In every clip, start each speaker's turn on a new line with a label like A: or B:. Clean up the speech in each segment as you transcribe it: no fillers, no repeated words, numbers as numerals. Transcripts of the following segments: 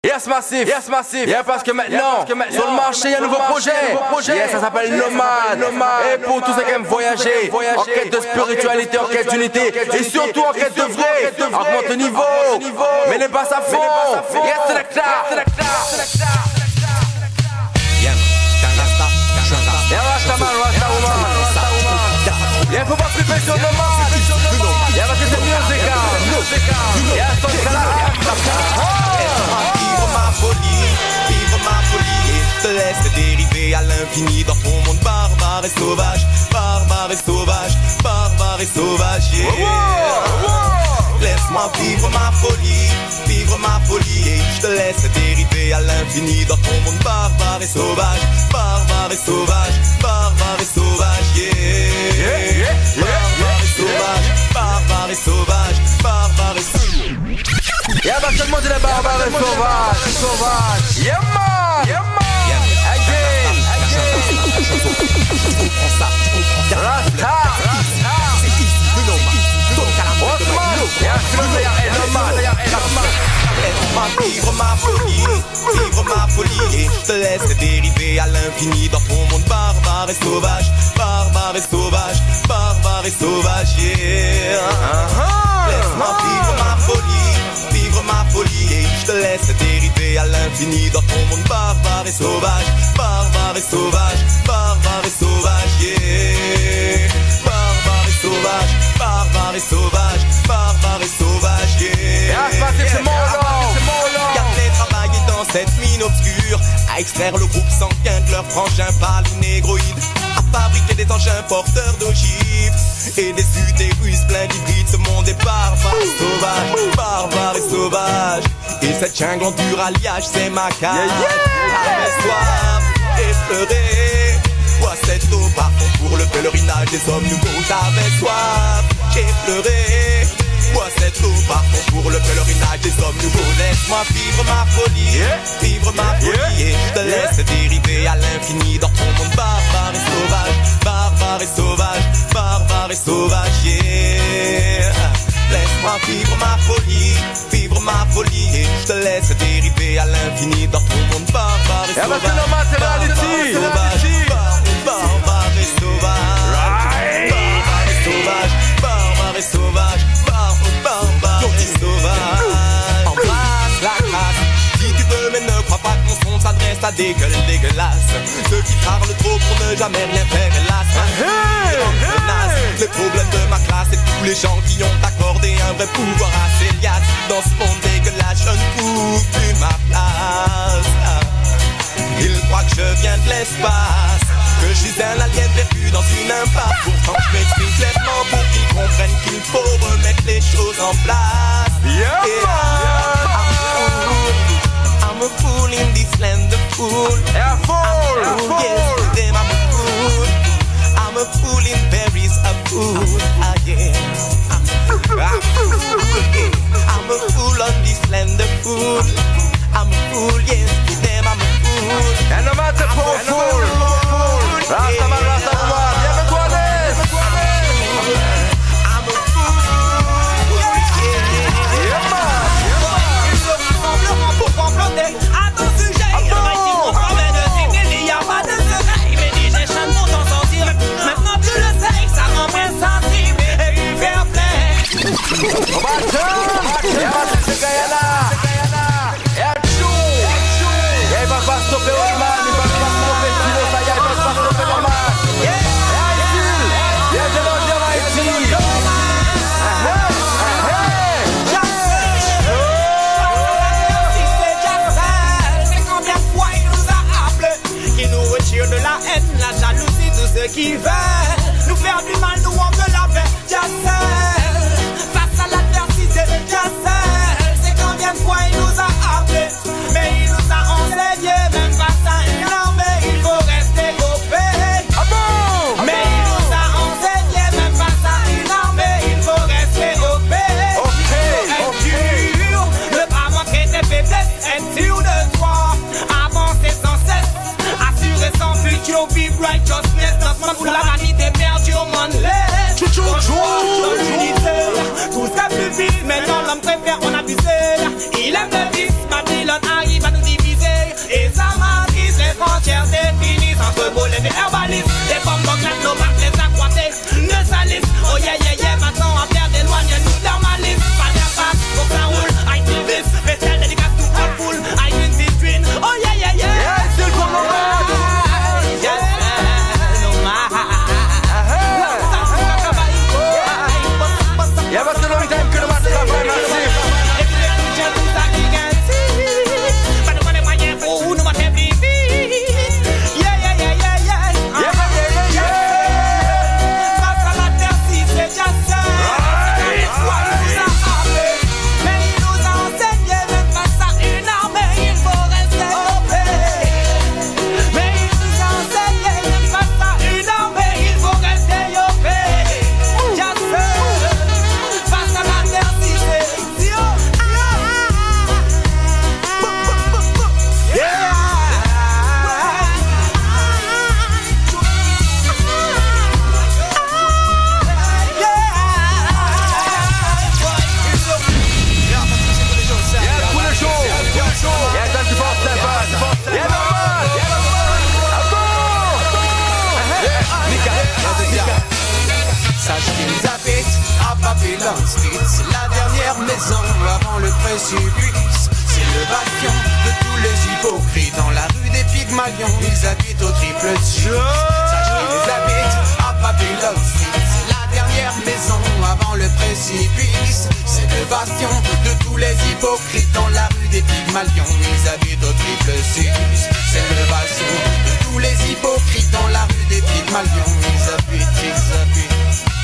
A: Yes massif, yeah, parce que maintenant, sur le marché il y a un nouveau projet. Yeah, ça s'appelle Nomade. Et pour tous ceux qui aiment voyager, en quête de spiritualité, en quête d'unité, et surtout en quête de vrai, augmente le niveau, mais les basses à fond. Yes, c'est la classe. Yeah, Rastaman, Rastawoman. Yeah, faut pas flipper sur Nomade. Yeah, parce que c'est musical. Yeah, son
B: Vivre ma folie et je te laisse dériver à l'infini dans ton monde barbare et sauvage, barbare et sauvage, barbare et sauvage, yeah. Laisse-moi vivre ma folie et je te laisse dériver à l'infini dans ton monde barbare et sauvage, barbare et sauvage, barbare et sauvage, yeah. Barbare et sauvage, barbare et sauvage, barbare et sauvage.
A: Y'a pas tout le monde de la barbare et sauvage. Yeah man, again. Rasta.
B: Laisse-moi vivre ma folie et je te laisse dériver à l'infini dans ton monde barbare et sauvage, barbare et sauvage, barbare et sauvage, yeah. Laisse-moi vivre ma folie et je te laisse dériver à l'infini dans ton monde barbare et sauvage, barbare et sauvage, barbare et sauvage, yeah. Barbare et sauvage, barbare et sauvage, barbare et sauvage, yeah.
A: C'est mon nom.
B: Garder travailler dans cette mine obscure, à extraire le groupe sanguin de leurs frangins par les négroïdes, à fabriquer des engins porteurs d'ogives et des utérus pleins d'hybrides. Ce monde est barbare et sauvage, barbare et sauvage. Et cette jungle en dur alliage, c'est ma cage. Avec soif et pleurer, bois cette eau, partons pour le pèlerinage des hommes nouveaux. J'avais soif, j'ai pleuré, bois cette eau, partons pour le pèlerinage des hommes nouveaux. Laisse-moi vivre ma folie et je te laisse dériver à l'infini dans ton monde barbare et sauvage, barbare et sauvage, barbare et sauvage, yeah. Laisse-moi vivre ma folie et je te laisse dériver à l'infini dans ton monde barbare et sauvage, barbare et sauvage, barbare et sauvage, barbare et sauvage, barbare et sauvage. Embrasse la crasse si tu veux, mais ne crois pas que mon son s'adresse à des gueules dégueulasses, ceux qui parlent trop pour ne jamais rien faire, hélas. Les problèmes de ma classe et tous les gens qui ont accordé un vrai pouvoir à ces liasses. Dans ce monde dégueulasse, je ne trouve plus ma place. Ils croient que je viens de l'espace, que je suis un alien perdu dans une impasse. Pourtant je m'exprime clairement pour qu'ils comprennent qu'il faut remettre les choses en place. I'm a fool in this land of fool. I'm a fool, yes, them I'm a fool. I'm a fool in Paris, a fool, yeah. I'm a fool on this land of fool. I'm a fool, yes, to them I'm a fool.
A: And no matter for a fool, Rastaman, Rastawoman, yeah, me
B: I'm a fool,
A: yeah, man.
C: Pour comploter à ton sujet, il reste qu'on promet de citer, il n'y a pas de secret. Mais dis j'ai chante pour t'en sortir. Maintenant tu le sais, ça m'emmène sensible et fair play.
A: On va c'est Guyana. Yeah, il va pas stopper Oman, il va pas stopper Tino, ça y est, il va pas stopper Oman. Yeah, Haïti, yeah, je vais dire Haïti.
C: C'est combien de fois il nous a appelés, qui nous retire de la haine, la jalousie, tout ce qui veut nous faire du mal, nous on veut la paix. Face à l'adversité, c'est combien de fois il nous a appelés, mais il nous a enseigné, même face à une armée, il faut rester copé. Mais il nous a enseigné, même face à une armée, il faut rester copé. Être dur, ne pas montrer tes faiblesses, être sûr de toi, avancer sans cesse, assurer son futur, be righteousness, not for la Babylon Street, c'est la dernière maison avant le précipice. C'est le bastion de tous les hypocrites. Dans la rue des Pygmalions, ils habitent au triple six. Sache qu'ils habitent à Babylon Street, c'est la dernière maison avant le précipice. C'est le bastion de tous les hypocrites. Dans la rue des Pygmalions, ils habitent au triple six. C'est le bastion de tous les hypocrites. Dans la rue des Pygmalions, ils habitent.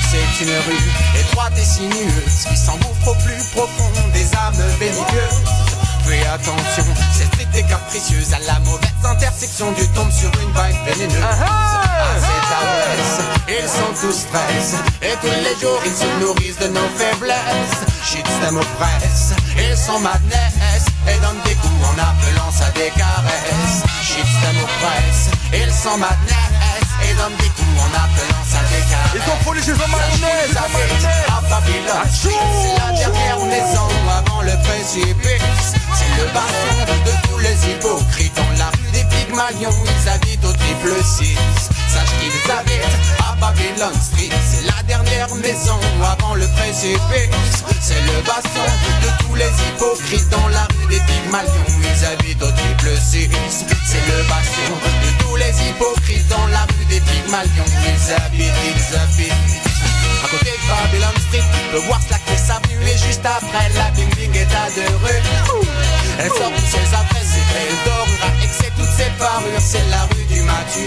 C: C'est une rue étroite et sinueuse qui s'engouffre au plus profond des âmes belliqueuses. Fais attention, c'est stricte et capricieuse. À la mauvaise intersection, tu tombes sur une vibe vénéneuse. Ils sont tous stress et tous les jours ils se nourrissent de nos faiblesses. Shitstem oppresse, ils sont madness et donnent des coups en appelant ça des caresses. Shitstem oppresse, ils sont madness et donnent des coups en appelant ça des caresses.
A: Ils sont folis, ils sont madness.
C: À Babylon, c'est la dernière maison avant le précipice. C'est le bastion de tous les hypocrites. Dans la rue des Pygmalions, ils habitent au triple six. Sache qu'ils habitent à Babylon Street. C'est la dernière maison avant le précipice. C'est le bastion de tous les hypocrites. Dans la rue des Pygmalions, ils habitent au triple six. C'est le bastion de tous les hypocrites. Dans la rue des Pygmalions, ils habitent. À côté de Babylon Street, tu peux voir Slack et Avenue. Et juste après, la Bing Bing est à 2 rues. Elle sort toutes ses adresses, c'est Eldorura, et c'est toutes ses parures. C'est la rue du Matu.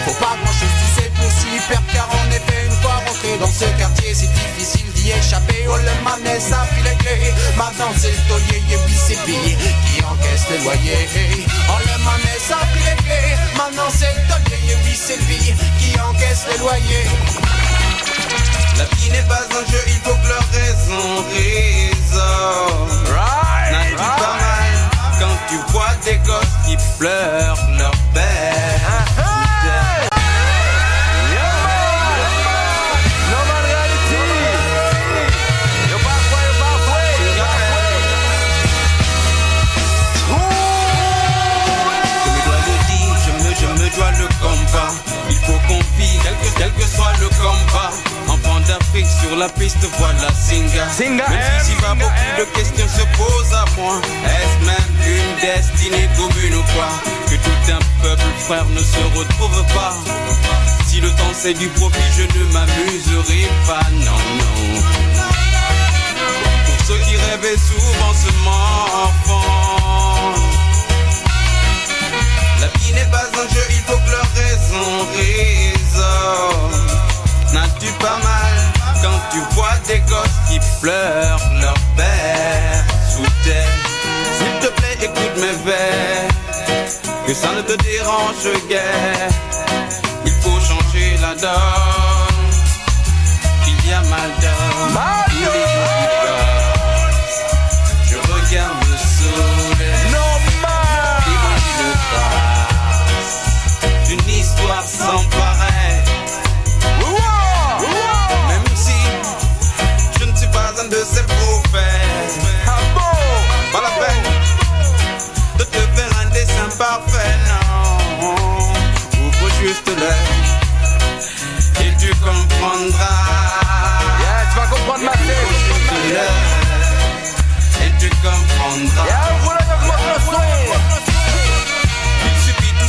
C: Faut pas grand chose, tu sais, pour s'y perdre. Car en effet, une fois rentré dans ce quartier, c'est difficile d'y échapper. Oh, le manet, ça file les clés. Maintenant, c'est le taulier, et puis c'est pillé qui encaisse le loyer. Oh, le manet, ça file les clés. Maintenant, c'est le taulier, et puis c'est pillé qui encaisse le loyer.
D: La vie n'est pas un jeu, il faut que leur raison résonne. N'as-tu pas mal quand tu vois des gosses qui pleurent leur père? Je me dois le combat. Il faut qu'on vit, quel que soit le combat. Enfant d'Afrique sur la piste, voilà Singa. Même si beaucoup de questions se posent à moi. Est-ce même une destinée commune ou quoi? Que tout un peuple frère ne se retrouve pas. Si le temps c'est du profit, je ne m'amuserai pas, non. Pour ceux qui rêvaient souvent se morfondent. La vie n'est pas un jeu, il faut que leur raison résonne. N'as-tu pas mal quand tu vois des gosses qui pleurent leur père sous terre? S'il te plaît, écoute mes vers, que ça ne te dérange guère. Il faut changer la donne. Il y a mal d'homme tous les jours qui passent. Je regarde le soleil. Une histoire sans pareil. Même si je ne suis pas un de ces prophètes, pas la peine de te faire un dessin parfait, non. Ouvre juste l'œil et tu comprendras.
A: Yeah, tu vas comprendre ma tête.
D: Ouvre juste l'œil et tu comprendras.
A: Yeah, voilà,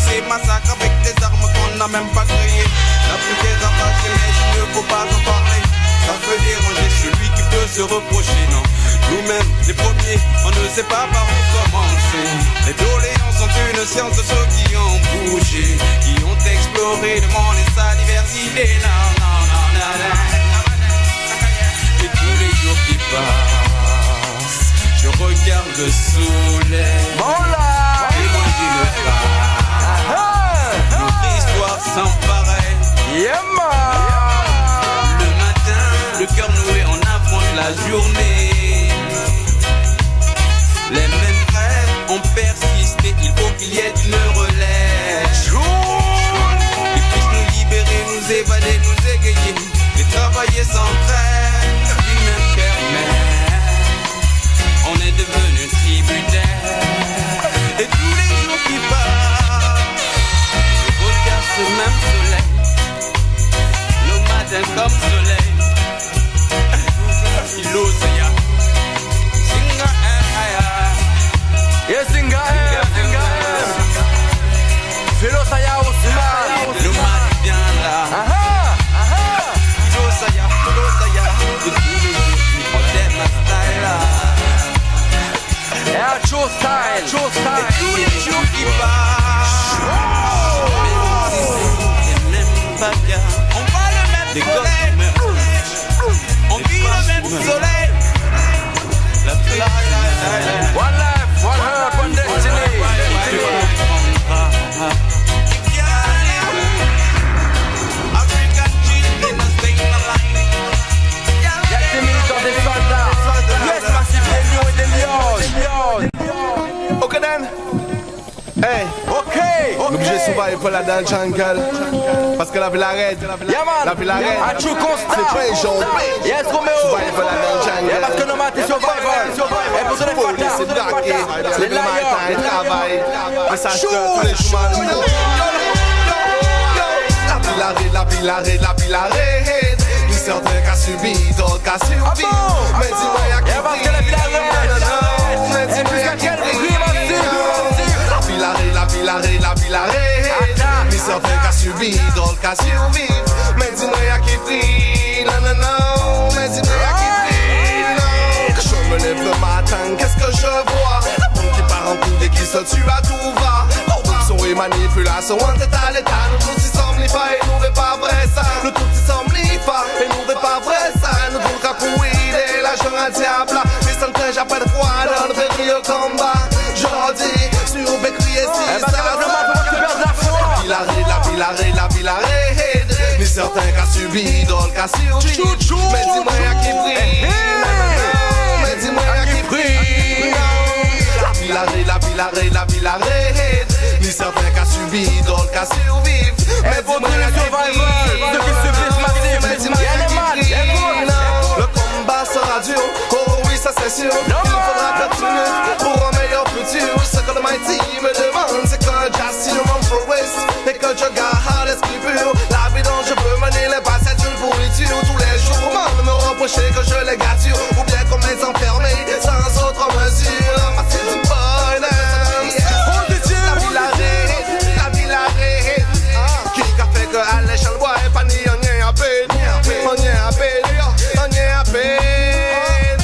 D: ces massacres avec des armes qu'on n'a même pas créées. L'Afrique est ravagée, mais il ne faut pas en parler. Ça peut déranger celui qui peut se reprocher, non. Nous-mêmes, les premiers, on ne sait pas par où commencer. Les doléances sont une science de ceux qui ont bougé, qui ont exploré le monde et sa diversité. Non. Et tous les jours qui passent, je regarde le soleil. Et moi je le passe. Notre histoire sans pareil. Le matin, le cœur noué, on affronte la journée. Les mêmes rêves ont persisté. Il faut qu'il y ait une relève. Ils puissent nous libérer, nous évader, nous égayer et travailler sans trêve. Lui-même permet. On est devenu tributaire.
A: Yes, Singahem. Philo Saya Ousmane.
D: Le mal viendra. Philo Saya. De tous les jours, on t'aime ma style.
A: Yeah, true style.
D: Et tous les jours qui passent. Et même pas bien.
C: On voit le même
D: Des
C: soleil.
D: gosses
C: On vit le même soleil.
D: La fly.
A: One life, one heart, one destiny.
D: Tu comprendras.
C: African children are staying alive.
A: Y'a que des militants, des soldats. Yes, massif, des lions et des lions.
E: Ok then. Hey,
A: Ok.
E: l'objet survive pour la dans le jungle. Parce que la ville arrête.
A: Yeah, man.
E: La ville arrête.
A: A true constant.
E: C'est pas un jour.
A: Yes, Romeo.
E: Survive pour la dans le jungle.
A: Yeah, parce que nos maths, c'est survival. Et pour tous les
E: Police, c'est
A: fatas,
E: braqué. C'est
A: les
E: le matin, il
A: lions.
E: travaille. Message que tous les chemins du monde. La ville arrête. Ni certains qu'a subi, d'autres qu'a survécu. Mais dis-moi, y'a qui
A: Yeah, parce que la ville arrête.
E: Mais
A: Et
E: dis-moi,
A: jusqu'à
E: y'a qui
A: quel prix,
E: La ville arrête. Ni certains qu'a subi, d'autres qu'a survécu. Mais dis-moi, y'a qui prie. Non. Mais dis-moi, y'a qui prie. Non. Je me lève le matin, qu'est-ce que je vois? Un monde qui part en couille et qui se tue à tout va. Corruption et manipulation, en tête à l'état. Nous tous y sommes pas et nous pas vrai ça. Nous tous y sommes pas et nous pas vrai ça. Nous tous qu'à couiller, la jeune à diable. Les sentins j'appelle froid, dans le vécu au combat. Je dis, sur au crier si ça. La ville arrête. Ni certains qu'a subi, d'autres qu'a survécu. Mais dis-moi y'a qui prie. Mais dis-moi y'a qui prie. La ville arrête. Ni certains qu'a subi, d'autres qu'a survécu. Mais dis-moi y'a qui prie.
A: Ceux qui subissent massif.
E: Mais dis-moi
A: Y'a
E: y'a
A: les
E: qui
A: maths,
E: prie.
A: écoute.
E: Le combat sera dur. Oh oui, ça c'est sûr. Il faudra continuer pour un meilleur futur. Ce que le mighty me demande, c'est que j'assure mon progress et que je garde l'esprit pur. La vie dont je veux mener les pas, c'est une pourriture. Tous les jours, on me reprocher que je les gâture. Ou bien qu'on les enfermer sans autre mesure. C'est du bonheur. La ville arrête. Qui a fait que à l'échelle, ouais, pas ni on y est à peine. On y est à peine. On y est à peine.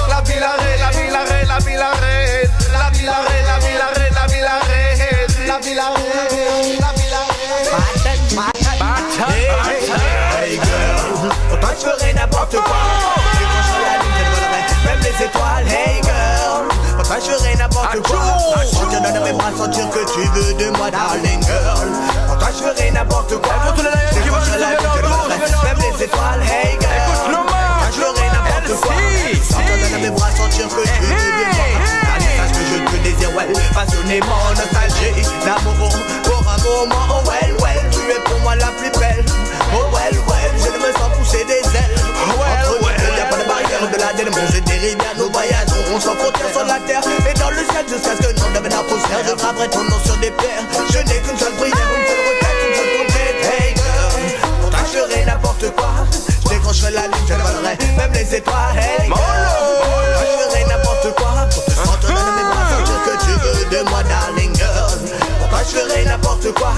E: La ville arrête. La ville arrête. La ville arrête. La ville arrête. La ville arrête. La ville arrête. La ville arrête. La ville arrête.
C: Hey girl, autant je ferais n'importe quoi. Et quand je serai la lune, je volerai même les étoiles. Hey girl, autant je ferais n'importe quoi. Sentir dans mes bras, sentir que tu veux de moi, darling girl. Autant je ferais n'importe quoi. Et quand je serai la lune, je volerai même les étoiles. Hey girl, autant je ferais n'importe quoi. Sentir dans mes bras, sentir que tu veux de moi. Sache que je te désire, well, passionnément, nostalgie d'amour pour un moment, oh well, tu es pour moi la plus belle. Oh well, je ne me sens pousser des ailes. Entre nous, il n'y a pas de barrière de la démon. Je dérive bien, nous voyagerons sans frontières sur la terre et dans le ciel jusqu'à ce que le nom devienne un postère. Je graverai ton nom sur des pierres. Je n'ai qu'une seule prière, une seule requête, une seule conquête. Hey girl, pourtant je ferai n'importe quoi. Je décrocherai la lune, je volerai même les étoiles. Hey girl, pourtant je ferai n'importe quoi pour te sentir dans mes bras, sentir que tu veux de moi, darling girl. Pourtant je ferai n'importe quoi.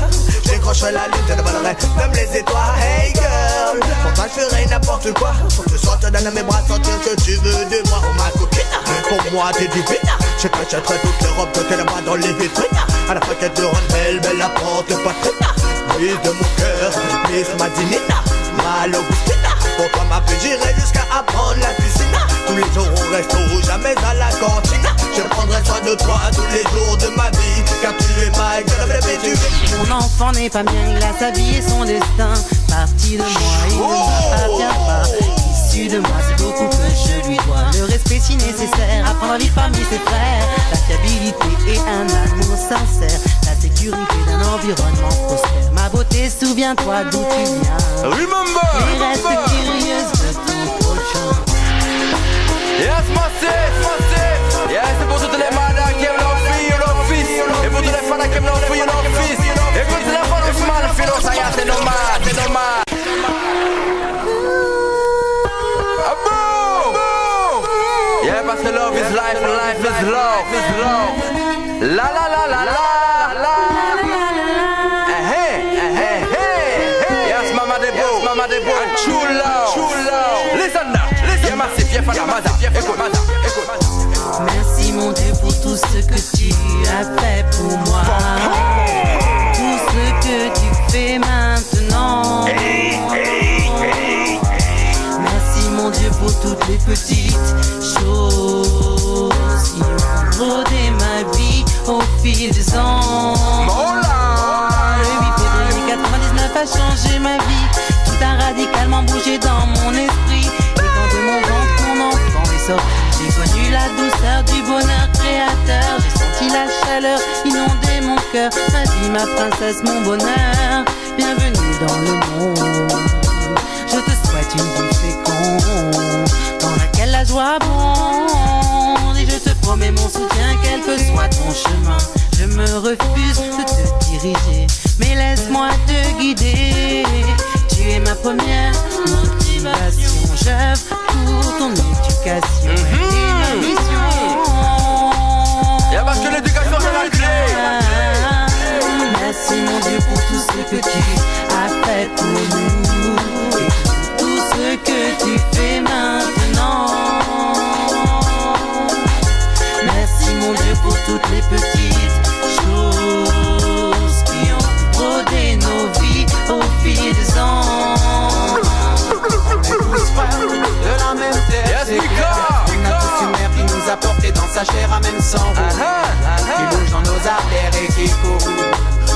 C: Je décrocherai la lune, je volerai même les étoiles. Hey girl, pourtant je ferai n'importe quoi pour te sentir dans mes bras, sentir que tu veux de moi. Oh ma copine, pour moi t'es divine. Je t'achèterai toutes les robes que t'es là-bas dans les vitrines. À la paquette de rendre belle, la porte poitrine. Mise de mon cœur, Miss Madinina, mal Augustina. Pour toi ma fille, j'irai jusqu'à apprendre la cuisine. Tous les jours au resto, jamais à la cantine. Je prendrai soin de toi tous les jours de ma vie. Car tu es ma gueule, bébé, tu es.
F: Mon enfant n'est pas bien, il a sa vie et son destin. Parti de moi, il ne m'appartient pas. Issu de moi, c'est beaucoup que je lui dois. Le respect si nécessaire, apprendre à vivre parmi ses frères. La fiabilité et un amour sincère. La sécurité d'un environnement prospère. Ma beauté, souviens-toi d'où tu viens.
A: Remember.
F: Et reste curieuse de ton prochain.
A: Yes, massif. Yes, c'est pour toutes les manas qui aiment leur fille ou leur fils. Et pour tous les fans qui aiment leur fille ou leur fils. Écoute, c'est la femme Ousmane, Philo Saya, c'est normal, c'est normal. Ah bon? Yeah, parce que love is life and life is love. La la la la la la. Yes, Mama Debo, true love. Listen now, listen. Massive, écoute.
F: Merci mon Dieu pour tout ce que tu as fait pour moi. Tout ce que tu fais maintenant. Merci mon Dieu pour toutes les petites choses qui ont rodé ma vie au fil des ans. Le 8 février 99 a changé ma vie. Tout a radicalement bougé dans mon esprit. Et quand de mon ventre mon enfant est sorti, j'ai connu la douceur du bonheur créateur. J'ai senti la chaleur inonder mon cœur. Ma vie, ma princesse, mon bonheur. Bienvenue dans le monde. Je te souhaite une vie féconde, dans laquelle la joie abonde. Et je te promets mon soutien, quel que soit ton chemin. Je me refuse de te diriger, mais laisse-moi te guider. Tu es ma première motivation. J'œuvre pour ton éducation et ma mission.
A: Y'a parce que l'éducation c'est la clé.
F: Merci mon Dieu pour tout ce que tu as fait pour nous et tout ce que tu fais maintenant. Merci mon Dieu pour toutes les petites choses qui ont brodé nos vies au fil des ans.
C: On est tous frères de la même terre, c'est clair. On a tous une mère qui nous a portés dans sa chair à même sang qui bouge dans nos artères et qui court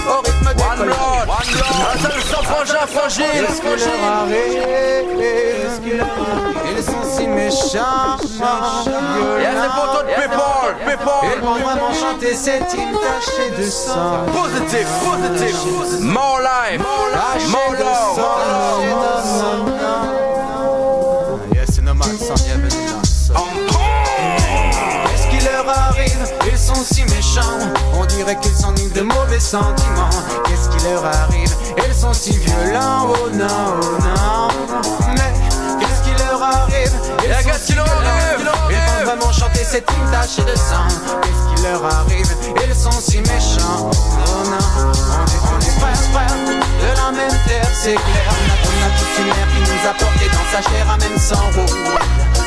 C: au rythme des colères.
A: Un seul sang frangin.
C: Qu'est-ce que leur arrive? Ils sont si méchants.
A: Yes, c'est pour tout people.
C: Ils vont vraiment chanter cette hymne tachée de sang.
A: Positive. More life, more love.
C: Yes, c'est normal, sans bienvenue dans le sang. Qu'est-ce qui leur arrive? Ils sont si méchants. On dirait qu'ils s'ennuient de mauvais sentiments. Qu'est-ce qui leur arrive? Ils sont si violents. Oh non. Mais qu'est-ce qui leur arrive?
A: Qu'est-ce qui leur arrive?
C: Ils vont vraiment chanter cette hymne tachée de sang. Qu'est-ce qui leur arrive? Ils sont si méchants. Oh non. On est frères de la même terre, c'est clair. On a tous une mère qui nous a portés dans sa chair à même sang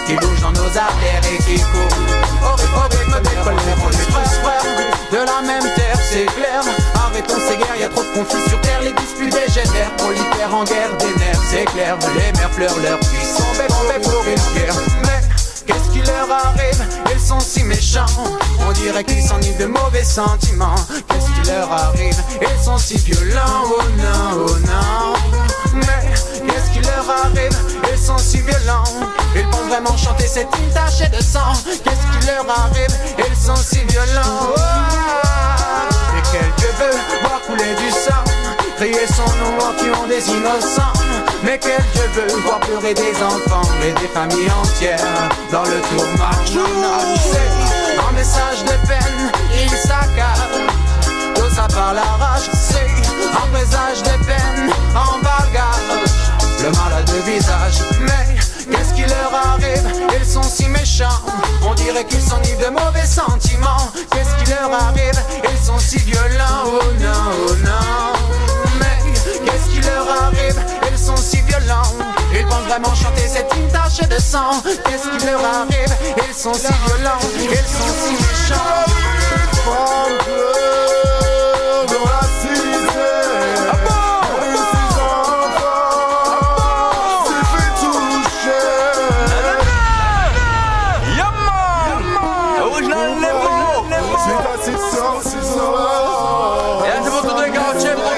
C: qui bouge dans nos artères et qui court au rythme des colères. On est tous frères de la même terre, c'est clair. Arrêtons ces guerres, y'a trop de conflits sur terre. Les disputes dégénèrent, prolifèrent en guerre des nerfs, c'est clair. Les mères pleurent leurs fils, sont bébés pour une guerre. Mais qu'est-ce qui leur arrive? Ils sont si méchants. On dirait qu'ils s'ennuient de mauvais sentiments. Qu'est-ce qui leur arrive? Ils sont si violents. Oh non. Mais qu'est-ce qui leur arrive? Ils sont si violents. Ils vont vraiment chanter cette hymne tachée de sang. Qu'est-ce qui leur arrive? Ils sont si violents. Oh, et quel Dieu veut voir couler du sang, crier son nom en tuant des innocents. Mais quel Dieu veut voir pleurer des enfants et des familles entières dans le tourment. C'est un message de peine, il saccage, tout ça par la rage. C'est un présage de peine en bagage, le malade de visage. Mais qu'est-ce qui leur arrive? Ils sont si méchants. On dirait qu'ils s'ennuient de mauvais sentiments. Qu'est-ce qui leur arrive? Ils sont si violents. Oh non. Mais qu'est-ce qui leur arrive? Ils sont si violents. Ils vont vraiment chanter cette hymne tachée de sang. Qu'est-ce qui leur arrive? Ils sont si violents. Ils sont si méchants.
E: Dans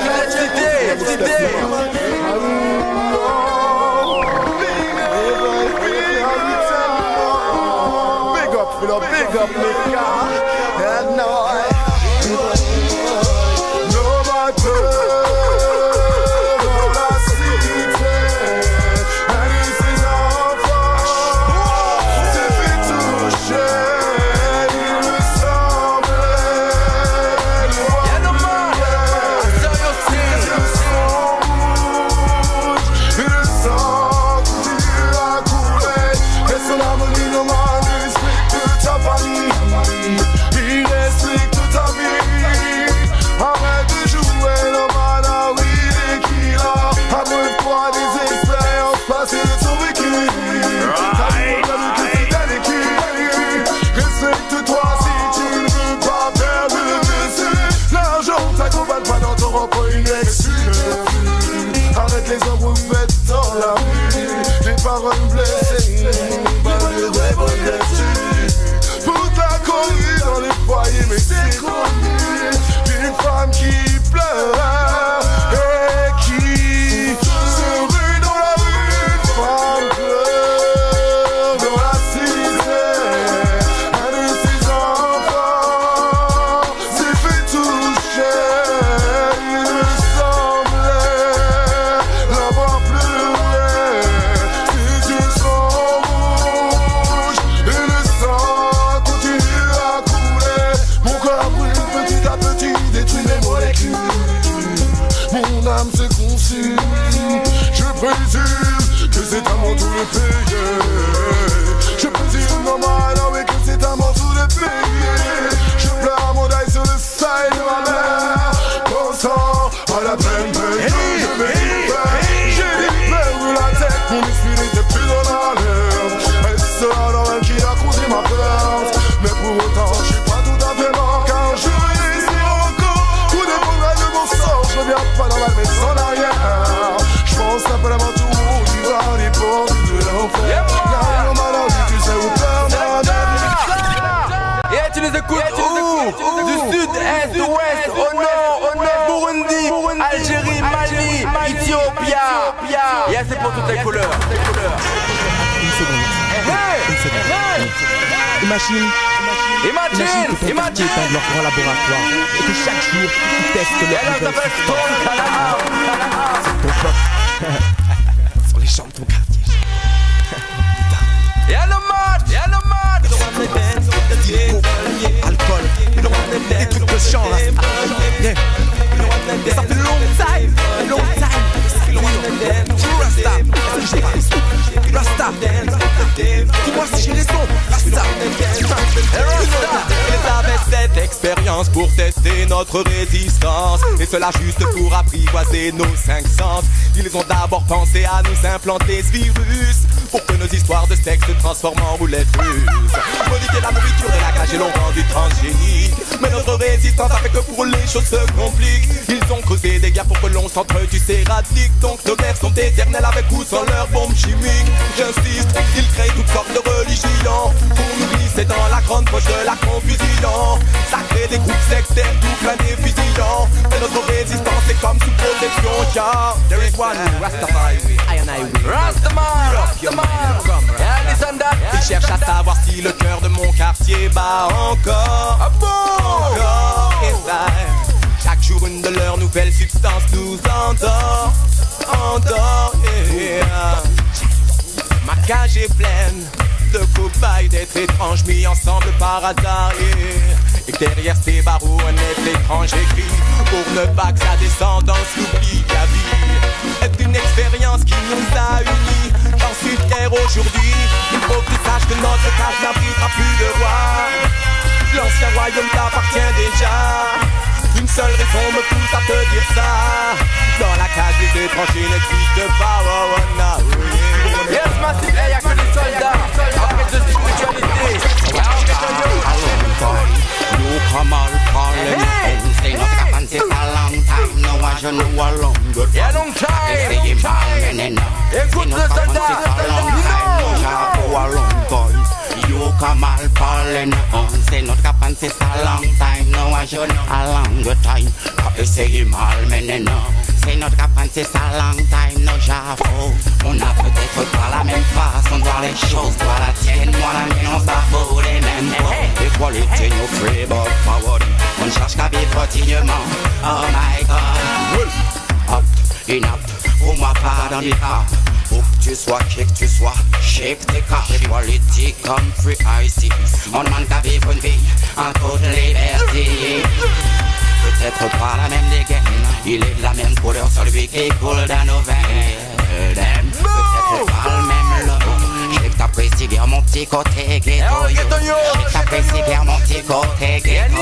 E: la cité. Big up, nigga. paroles blessées, pas de vraie bonne vertu. Pour ta connerie dans les foyers, mais c'est connu. Une femme qui pleure et qui se rue dans la rue. Une femme pleure dans la cité. Un de ses enfants s'est fait toucher. Il me semblait l'avoir pleuré. Ses yeux sont rouges et le sang continue à couler. Mon corps brûle petit à petit, détruit mes molécules. Mon âme se consume. Je présume que c'est à mon tour de payer. Je présume normal, oui, que c'est à mon tour de payer. Je pleure mon deuil sur le seuil de ma mère, pensant à la peine perdue. Je vais y faire. J'ai perdu la tête, mon esprit n'était plus dans la l'air. Et c'est alors elle qui a causé ma peur. Mais pour autant, je suis pas tout à fait mort, car je résiste encore. Tout dépendra de mon sort, je reviens pas dans la maison en arrière. Je pense simplement tout haut, tu vas les portes de l'enfer. Car nos maladies, tu sais où peur
A: Et tu nous écoutes du sud, est, ouest, au nord, Burundi, Algérie, Mali, Éthiopie. Et c'est pour toutes les couleurs.
G: Une seconde. Imagine que ton quartier est un de leurs grands laboratoires et que chaque jour, ils testent leur nouvelle substance. C'est ton pote. Sur les champs de ton quartier.
A: Y'a le mode.
G: Alcool, des trucs de chant là. Yeah. Et ça fait long time. Rasta, dis-moi si j'ai raison. Rasta.
B: Ils avaient cette expérience pour tester notre résistance, et cela juste pour apprivoiser nos 5 sens. Ils ont d'abord pensé à nous implanter ce virus pour que nos histoires de sexe se transforment en roulette russe. Modifier la nourriture et la cage et l'ont rendu transgénique. Mais notre résistance a fait que pour les choses se compliquent. Ils ont causé des guerres pour que l'on s'entretue éradique. Donc nos guerres sont éternelles avec ou sans leurs bombes chimiques. J'insiste, ils créent toutes sortes de religions pour nous glisser dans la grande poche de la confusion. Ça crée des groupes sectaires tout plein des fusillants. Mais notre résistance est comme sous protection, car there is one Rastafari, I and I will. Rastaman, ils cherchent à savoir si le cœur de mon quartier bat encore. Encore, et ça, chaque jour une de leurs nouvelles substances nous endort. Ma cage est pleine de cobayes, d'êtres étranges mis ensemble par hasard. Et derrière ces barreaux un être étrange écrit pour ne pas que sa descendance l'oublie. La vie est une expérience qui nous a unis dans une guerre aujourd'hui. Il faut que tu saches que notre cage n'abritera plus de roi. L'ancien royaume t'appartient déjà. Une seule raison me pousse à te dire ça. Dans la cage des étrangers n'existe pas.
A: Yes, massive, y'a que des soldats. Après de spiritualité.
H: You come all calling and say not a fancy for a long time. No one should know a long good
A: Y'a long time. Écoute le soldat.
H: You come all calling and say not a fancy for a long time. No one should know a long good time. I say him all men know. C'est notre capane, c'est ça long time, no j'avoue. On a peut-être pas la même façon de voir les choses. Toi la tienne, moi la mienne, on s'affole les mêmes mots. Equality, no free but forward. On cherche qu'à vivre quotidiennement. Oh my God. Up, in up, pour moi pas dans les cas. Faut que tu sois kick, tu sois shake tes cartes. Equality comme free icy. On demande qu'à vivre une vie en toute liberté. Peut-être pas la même dégaine, il est de la même couleur, celui qui coule dans nos veines. Peut-être pas le même logo. Je t'apprécie guère mon petit côté ghetto. Je t'apprécie guère mon petit côté ghetto.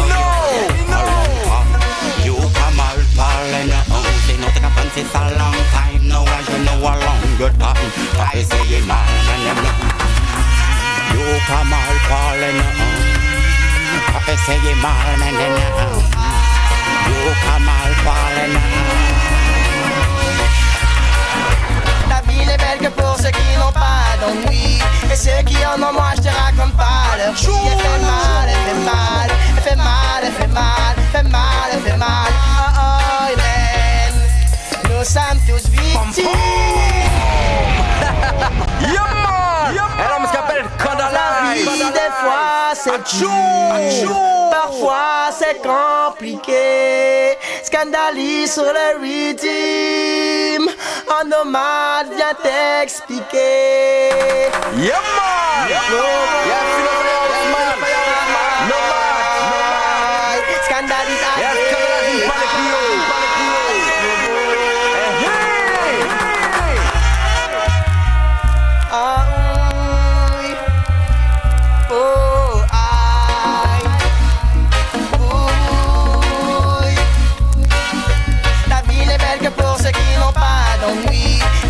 H: You come all falling on. C'est notre capane, c'est ça long time. No one should know a longer time. T'as essayé mal, mais non. You come all falling on. T'as essayé mal, mais non. You come all falling.
C: ville est belle que pour ceux qui n'ont pas d'ennui. Et ceux qui en ont, moi je te raconte pas leur vie. Elle fait mal, elle fait mal, elle fait mal, elle fait mal, elle fait mal, elle fait mal. Oh oh man, nous sommes tous victimes.
A: Un homme qui s'appelle
C: La vie des fois c'est dur, parfois c'est compliqué. Scandalise sur le rythme, un nomade vient t'expliquer. Scandalise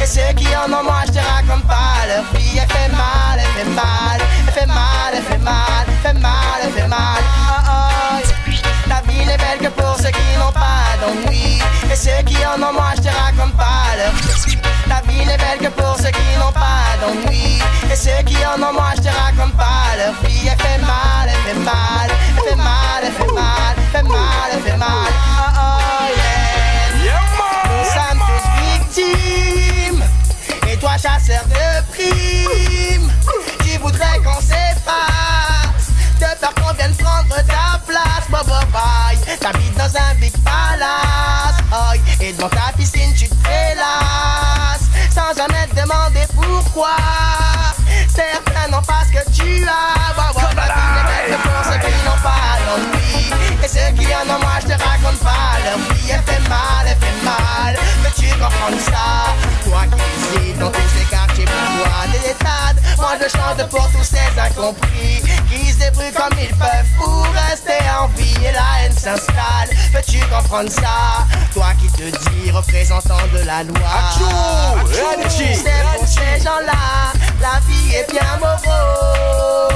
C: et ceux qui en ont, moi je te raconte pas leur vie. Elle fait mal, elle fait mal, elle fait mal, elle fait mal, elle fait mal, elle fait mal. Oh oh, la vie n'est belle que pour ceux qui n'ont pas d'ennui. Et ceux qui en ont, moi je te raconte pas leur vie. La vie n'est belle que pour ceux qui n'ont pas d'ennui. Et ceux qui en ont, moi je te raconte pas leur vie. Elle fait mal, elle fait mal, elle fait mal, elle fait mal, elle fait mal, elle fait mal. Oh oh, yeah. Nous sommes tous victimes. Et toi chasseur de primes, tu voudrais qu'on s'efface, de peur qu'on vienne prendre ta place. Bye, t'habites dans un big palace, oh, et devant ta piscine tu te prélasses, sans jamais te demander pourquoi. Certains n'ont pas ce que tu as. La vie est belle pour ceux qui n'ont pas d'ennui. Et ceux qui en ont, moi je te raconte pas leur vie. Elle fait mal, elle fait mal. Peux-tu comprendre ça? Toi qui hésites dans tous ces quartiers bourgeois des étades, moi je chante pour tous ces incompris qui se débrouillent comme ils peuvent pour rester en vie et la haine s'installe. Peux-tu comprendre ça? Toi qui te dis représentant de la loi. C'est pour ces gens-là, la vie est bien morose.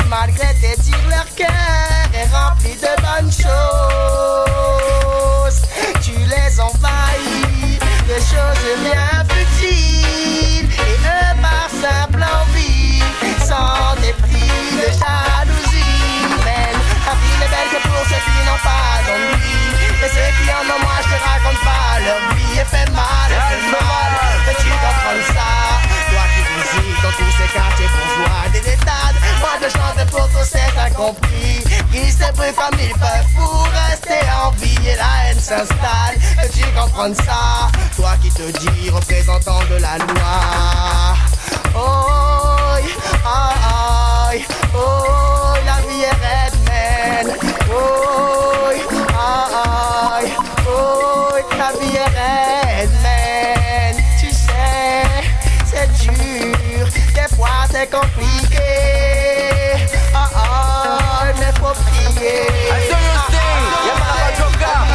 C: Malgré tes tirs, leur cœur est rempli de bonnes choses. Tu les envahis de choses bien futiles, et eux par simple envie sans dépris de jalousie. Mais la vie n'est belle que pour ceux qui n'ont pas d'ennui. Et ceux qui en ont, moi je te raconte pas leur vie. Elle fait mal, elle fait mal. Peux-tu comprendre ça? Toi qui visites dans tous ces quartiers bourgeois des étades, moi je chante pour tous ces incompris qui se débrouillent comme ils peuvent pour rester en vie et la haine s'installe. Peux-tu comprendre ça? Toi qui te dis représentant de la loi. Oh, oh, oh, la vie est red man. Oh, oh, oh, la vie est red man. Tu sais, c'est dur, des fois c'est compliqué. Oh oh, mais faut prier.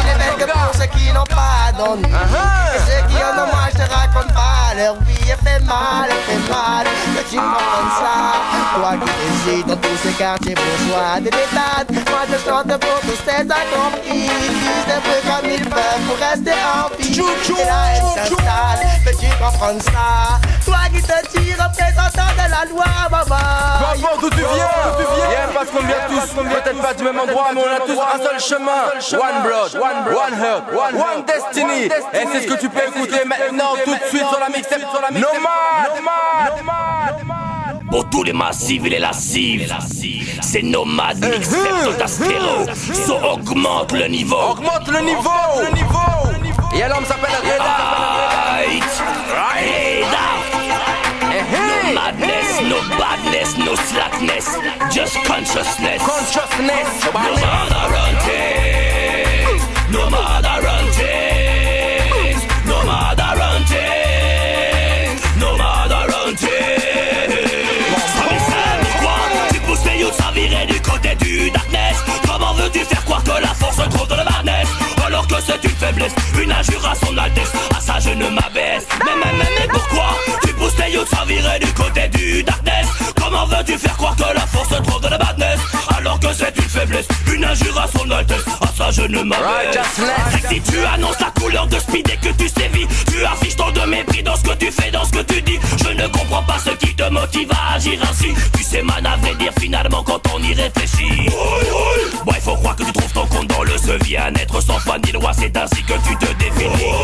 C: Il est belle que pour ceux qui n'ont pas d'ennui. Et ceux qui en ont, moi je te raconte pas leur vie. Elle fait mal, que tu m'entends ça. Toi qui hésites dans tous ces quartiers bourgeois de l'état, moi je chante pour tous ces incompris qui se débrouillent comme ils peuvent pour rester en vie. Et la haine s'installe, peux-tu comprendre ça? Toi qui te dis représentant de la loi, maman.
A: Peu importe d'où tu viens, parce qu'on vient tous, peut-être pas du même endroit, mais on a tous un seul chemin. One blood, one heart, one destiny. Et c'est ce que tu peux écouter maintenant, tout de suite sur la mixtape, Nomade.
I: Pour tous les massifs et les lascives, c'est Nomade, mixtape de ta stéréo. So augmente le niveau.
A: Augmente le niveau. Et l'homme s'appelle Reda.
I: No madness, no badness, no slackness, just consciousness. No matter run things, no matter run things, no matter run things, no matter run things. Quoi? Tu pousses les youths à virer du côté du darkness. Comment veux-tu faire croire que la force se trouve dans le madness, alors que c'est une faiblesse, une injure à son altesse? À ça je ne m'abaisse. Mais pourquoi tu pousses les youths à virer du côté du darkness? Comment veux-tu faire croire que la force se trouve dans le madness, alors que c'est une faiblesse, une injure à son Altesse, à ça je ne m'abaisse. Si tu annonces la couleur de speed et que tu sévis, tu affiches tant de mépris dans ce que tu fais, dans ce que tu dis. Je ne comprends pas ce qui te motive à agir ainsi. Tu sais man, à vrai dire finalement quand on y réfléchit. Bon, il faut croire que tu trouves ton compte dans le sevier. Un être sans foi ni loi, c'est ainsi que tu te définis.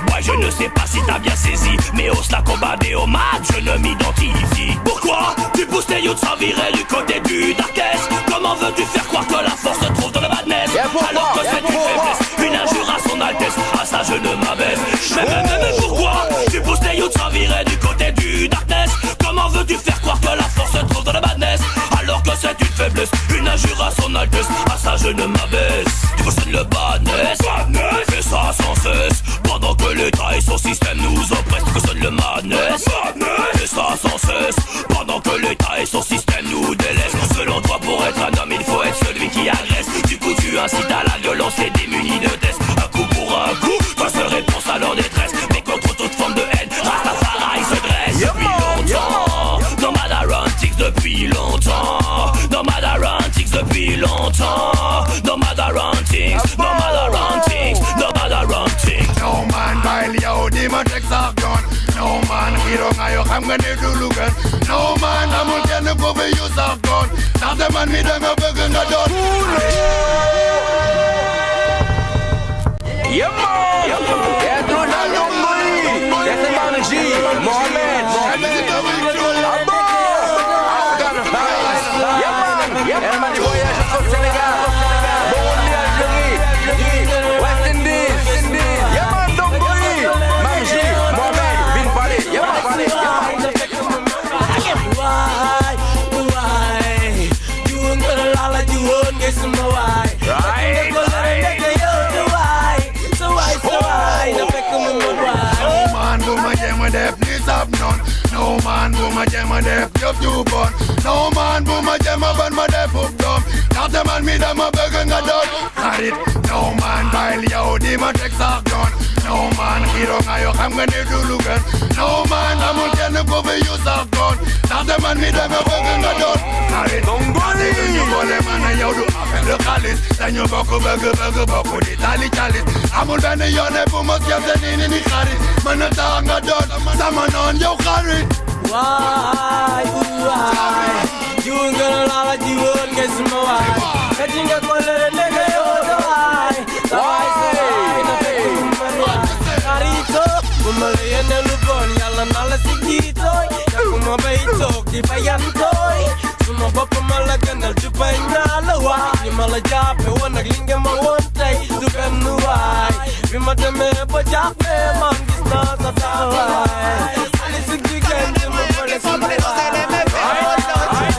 I: Moi je ne sais pas si t'as bien saisi, mais au slack au bas des homages, je ne m'identifie. Pourquoi tu pousses tes youths sans virer du côté du darkest? Comment veux-tu faire croire que la force se trouve dans le madness, alors que c'est une faiblesse, une injure à son Altesse, à ça je ne m'abaisse. Mais pourquoi tu pousses tes youths sans virer du côté du darkness? Comment veux-tu faire croire que la force se trouve dans le madness, alors que c'est une faiblesse, une injure à son Altesse, à ça je ne m'abaisse. Tu cautionnes le badness, fais ça sans cesse, pendant que l'État et son système nous oppressent. Tu cautionnes le madness, fais ça sans cesse, pendant que l'État et son système nous délaissent. Selon toi, pour être un homme, il faut être celui qui agresse. Du coup, tu incites à la violence et démunis de test. Un coup pour un coup, toi seule réponse à leur détresse. Mais contre toute forme de haine, Rastafari se dresse. Depuis longtemps, nomade Arontix depuis longtemps, nomade Arontix depuis longtemps, nomade Arontix, nomade Arontix, nomade Arontix.
E: No man bail yo, demon takes our gun. No man hero ngayo, I'm gonna do lugan. No man, I'm gonna go for use our gun. Now the man me them a burger na done.
A: Yeah man, yeah Ronaldo Moui, yeah c'est Manji, Mohamed, yeah man, voyage au Sénégal, Burundi, Algérie, West Indies, yeah man, Domboui, Manji, Mohamed, Bin Palais, yeah man, Palais, yeah man.
C: You ain't gonna lie like you won't get some why.
A: Right.
C: So why, the back of my why.
E: No man who my jam with death needs have none. No man who my jam with death just you born. No man who my jam up and my death up dumb. Now the man me them a begging a dog. Got it. No man bail yo, demon takes our gun. No man hero ngayo, I'm gonna do lugan. No man, I'm gonna go for use our gun. Now the man me them a begging a dog. Got it. You go le man yo do appel le calice. Then you boko burger boko di tali chalice. Amul bene yo ne pumo skepte ni kharit. Man a tanga dot, saman on yo kharit.
C: Why? You ain't gonna lie like you won't get some why. I think I'm gonna let a nigga yo the why. Carito, bumali and the lupon, yalla nala sigito. Yakuma baito, kipayantoy. Suma papa malagana, Jupana, why? You malajap, one a linga my one day, to come no why. We must have a jack, man, this not a why. Listen to them,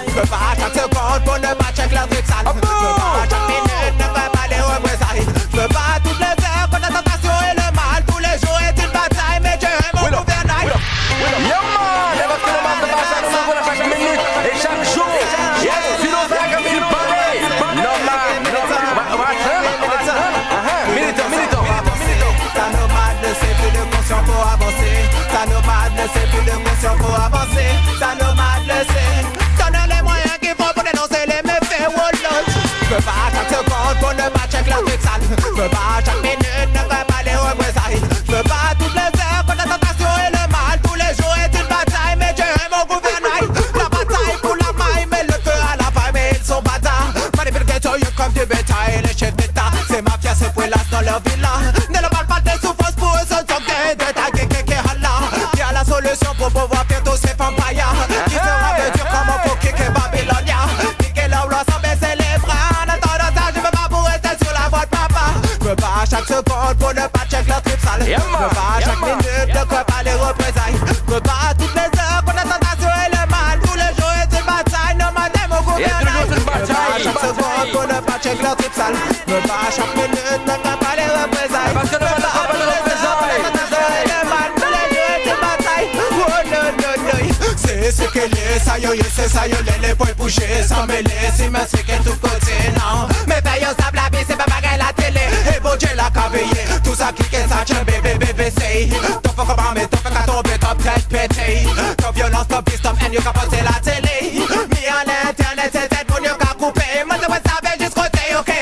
B: je peux pas à chaque seconde pour ne pas check leur truc sale. Je peux pas à chaque minute ne pas aller au représailles. Je peux pas toutes les heures pour la tentation et le mal. Tous les jours est une bataille, mais Dieu est mon gouvernail.
A: Yo man, parce que le man se passe à nouveau chaque minute et chaque jour. Yes, tu nous fais comme il paraît. No man, militant.
B: Ta nomade ne sait plus de conscience pour avancer. Ta nomade ne sait plus de conscience pour avancer. Ta nomade ne sait. Donne les moyens qu'il faut pour dénoncer les méfaits. Oh Lord. Je peux pas à chaque seconde pour ne pas check la truc sale. Je peux pas à chaque minute ne pas aller au représailles. Je peux pas toutes les heures pour la tentation et le mal. Tous les jours est une bataille, mais Dieu est mon gouvernail. La bataille pour la maille, mais le feu à la paille, mais ils sont bâtards. Manipule ghetto, you comme du bétail. Les chefs d'état, ces mafias se fouillassent dans leur villa. Ne leur parle pas des souffrances pour eux, sont de ta kéké hala. Y'a la solution pour pouvoir faire tous ces vampires. Qui sera de dur comment pour kicker Babylonia. Kicker leur loi sans baisser les bras. En attendant ça, je veux pas pour rester sur la voie de papa. Je veux pas à chaque seconde pour ne pas check leur trip sale. Je veux pas à chaque minute de quoi pas les représailles. Je veux pas à toutes les heures pour la tentation et le mal. Tous les jours est une bataille, non madame au gouvernail. Je veux pas à chaque seconde pour ne pas check leur trip sale. Je veux pas à chaque minute de quoi pas les représailles.
A: Parce que le man ne pas les représailles.
B: C'est ce que les saillots, c'est saillots, les points bouger sans mêler, si mais c'est que tout côté, non. Mais paye au sable, la vie, c'est pas pareil la télé. Et bon Dieu l'a cavillé, tout ça clique et ça tient, bébé, c'est. Ton fuck about mais ton fuck à tomber, top tête pété. Ton violence, ton piste, ton haine, you qu'à passer la télé. Mis en internet, c'est tête, mon you qu'à couper. Moi, je veux savoir juste côté, ok.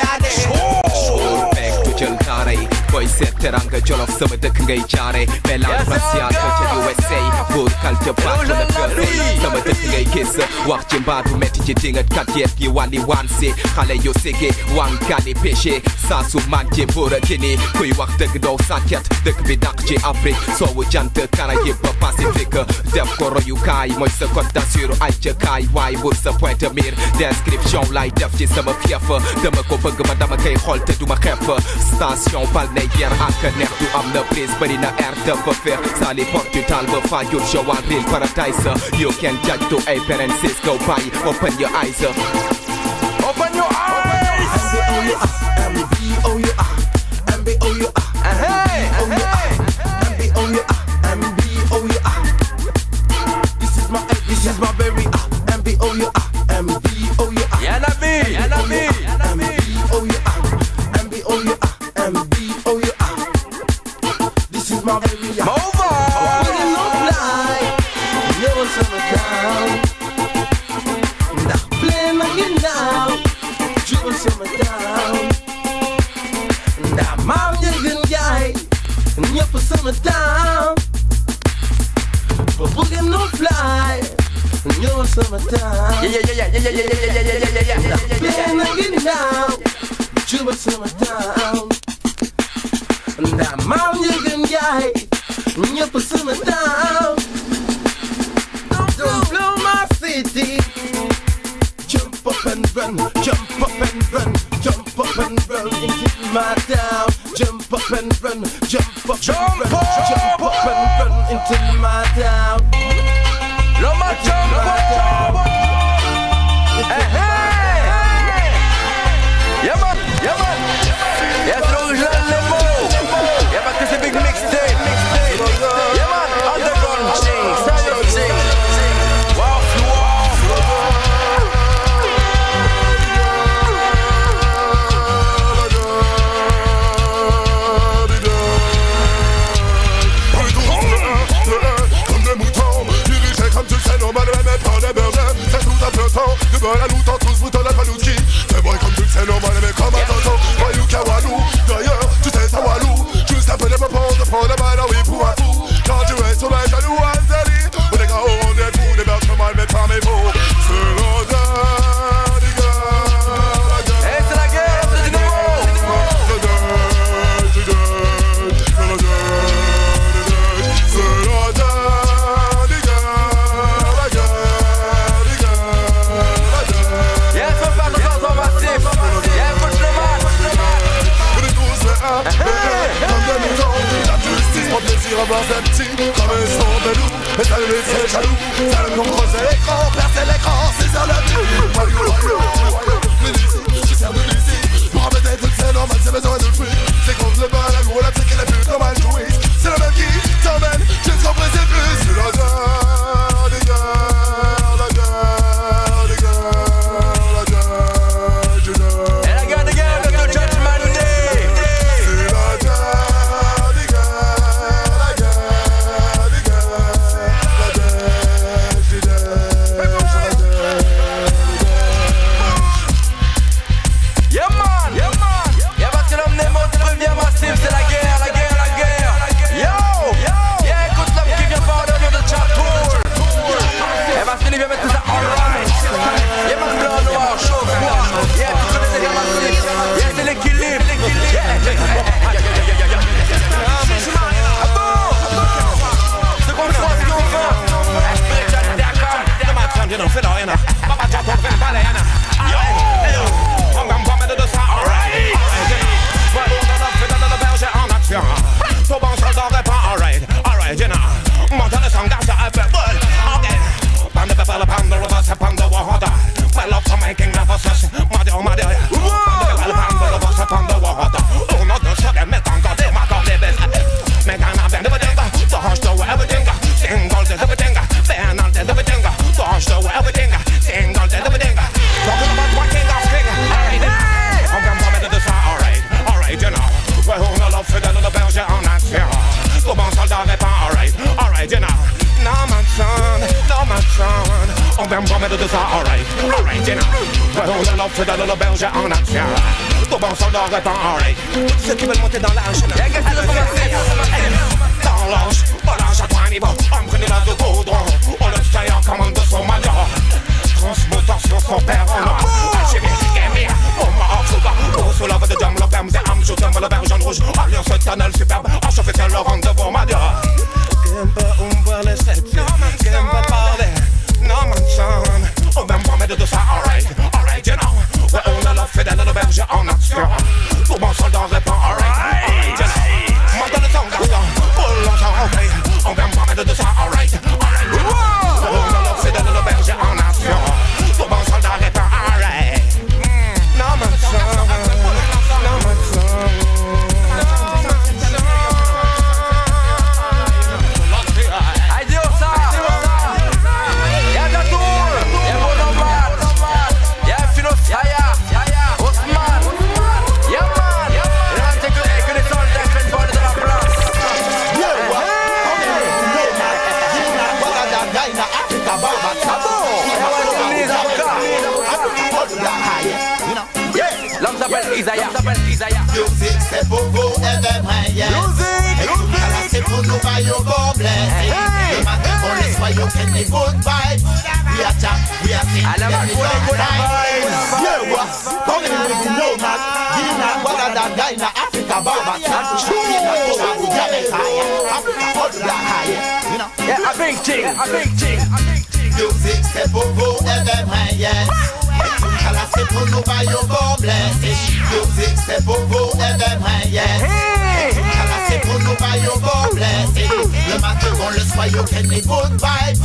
J: boy set teranga jolof sama dëkk ngay jaare mélange racial ca USA pour culture back to the first sama dëkk ngay gis wax ci mbaatu metti ci dingat kat yeet yi wàlli wansi xale yu sigi wankani péché saa su manqué pour a kini kuy wax dëgg doo sàkket dëkk bi dàq ci Afrique soowu jant Caraïbes Pacifique def ko royukaay mooy sa code d'azur ay ca kaay waay wut sa pointe mire description lay def ci sama fief dama ko bëgg ma dama koy xool te duma xeef station balnéaire ak neex du am na prise bëri na air dafa feex Saly Portugal ba Fadiouth Joal Real Paradise you can judge to a parents go by open your eyes open your eyes
E: MBOUR This is my baby MBOUR
A: Yanabi
E: This is my baby
A: Move on
E: Never summer down Ndax play na ginnaaw jubal sama down ndax maam njëgën jaay ñëpp sama down ba bëggee no fly ñëwal sama down ndax play na ginnaaw jubal sama down ndax maam njëgën jaay ñëpp sama down Don't blow my city. Jump up and run, jump up and run, jump up and run into my town. Jump up and run, jump up and run, jump up and run into my town.
A: Loma jump up. Hey hey. Yeah man. Yes, l'original Nemo. Yeah, parce que c'est big mixtape. Yeah man, underground ching, style ching.
E: De bol à nous, tous vous donnez pas l'outil. C'est vrai comme tu le sais, normal, mais comme un tonton. Voyou Kawalou, d'ailleurs, tu sais ça walou. Juste un peu de me prendre la balle, oui, pour un fou. Quand tu es sauvage, jaloux, Azali. On est gars, on est fous, des berges mal, mais pas mes mots. C'est l'odeur des gars.
A: Hey, c'est la guerre, c'est du nouveau.
E: Avoir sa petite, comme un son de loup. Et ça le laissait jaloux, ça le creuser l'écran, percer l'écran, c'est ça la vie. Je sers de Lucie, pour embêter toutes ces normes, c'est besoin de fruits. C'est contre le bal, la gros, la psyché, la pute, normal jouer. C'est le même qui t'emmène, jusqu'au précipice. C'est l'odeur des gars, la gueule des gars, la gueule du nord.
A: Et la gueule des gars, le judgment day.
E: C'est l'odeur.
I: On vient me de ça, alright, you know. Ouais, on a l'offre de la belge en action.
E: Tout bon soldat répond alright. Tous ceux qui veulent monter dans l'âge. Dans l'âge, pas l'âge à 3 niveaux. Emprenez-la de goudron. On le tient en commande de son major. Transmoteur sur son père en or. Alchimie, gaming, on m'a oxoda. Pour sous la voie de jam, le perme des âmes. Je t'aime le vert jaune rouge. Alliance éternelle superbe. Enchauffé c'est le rang de vos madias. Qu'aime pas ouvrir les sept. Qu'aime pas parler. Non, man, son. On va me promettre de ça, alright. Alright, you know. Ouais, on a la fidèle de berger en action. Tout bon soldat répond alright. Alright, you know. Moi, dans le temps, garçon. Pour longtemps, ok. On va me promettre de ça, alright. Alright, you know. On a la fidèle de berger en action. Tout bon soldat répond alright. Non, man, son. Non, man, son.
A: L'homme s'appelle Isaiah.
K: Musique c'est pour vous et des moyens. Et tout ça c'est pour nous bailler au complet. Le matin pour les soyaux qui n'est good vibes. We are chat, we are sing, we are good vibes. Yeah, what? Come in with the nomad. Gina, what are that guy in Africa, Barbata? China, Togo, Jamaica, Africa, all that high. You know?
A: Yeah, a big thing.
K: Musique c'est pour vous et des moyens. Alors c'est pour nous bailler au complet. Musique c'est pour vous et des moyens. Alors c'est pour nous bailler au complet. Le matin on le soyaux qui n'est good vibes.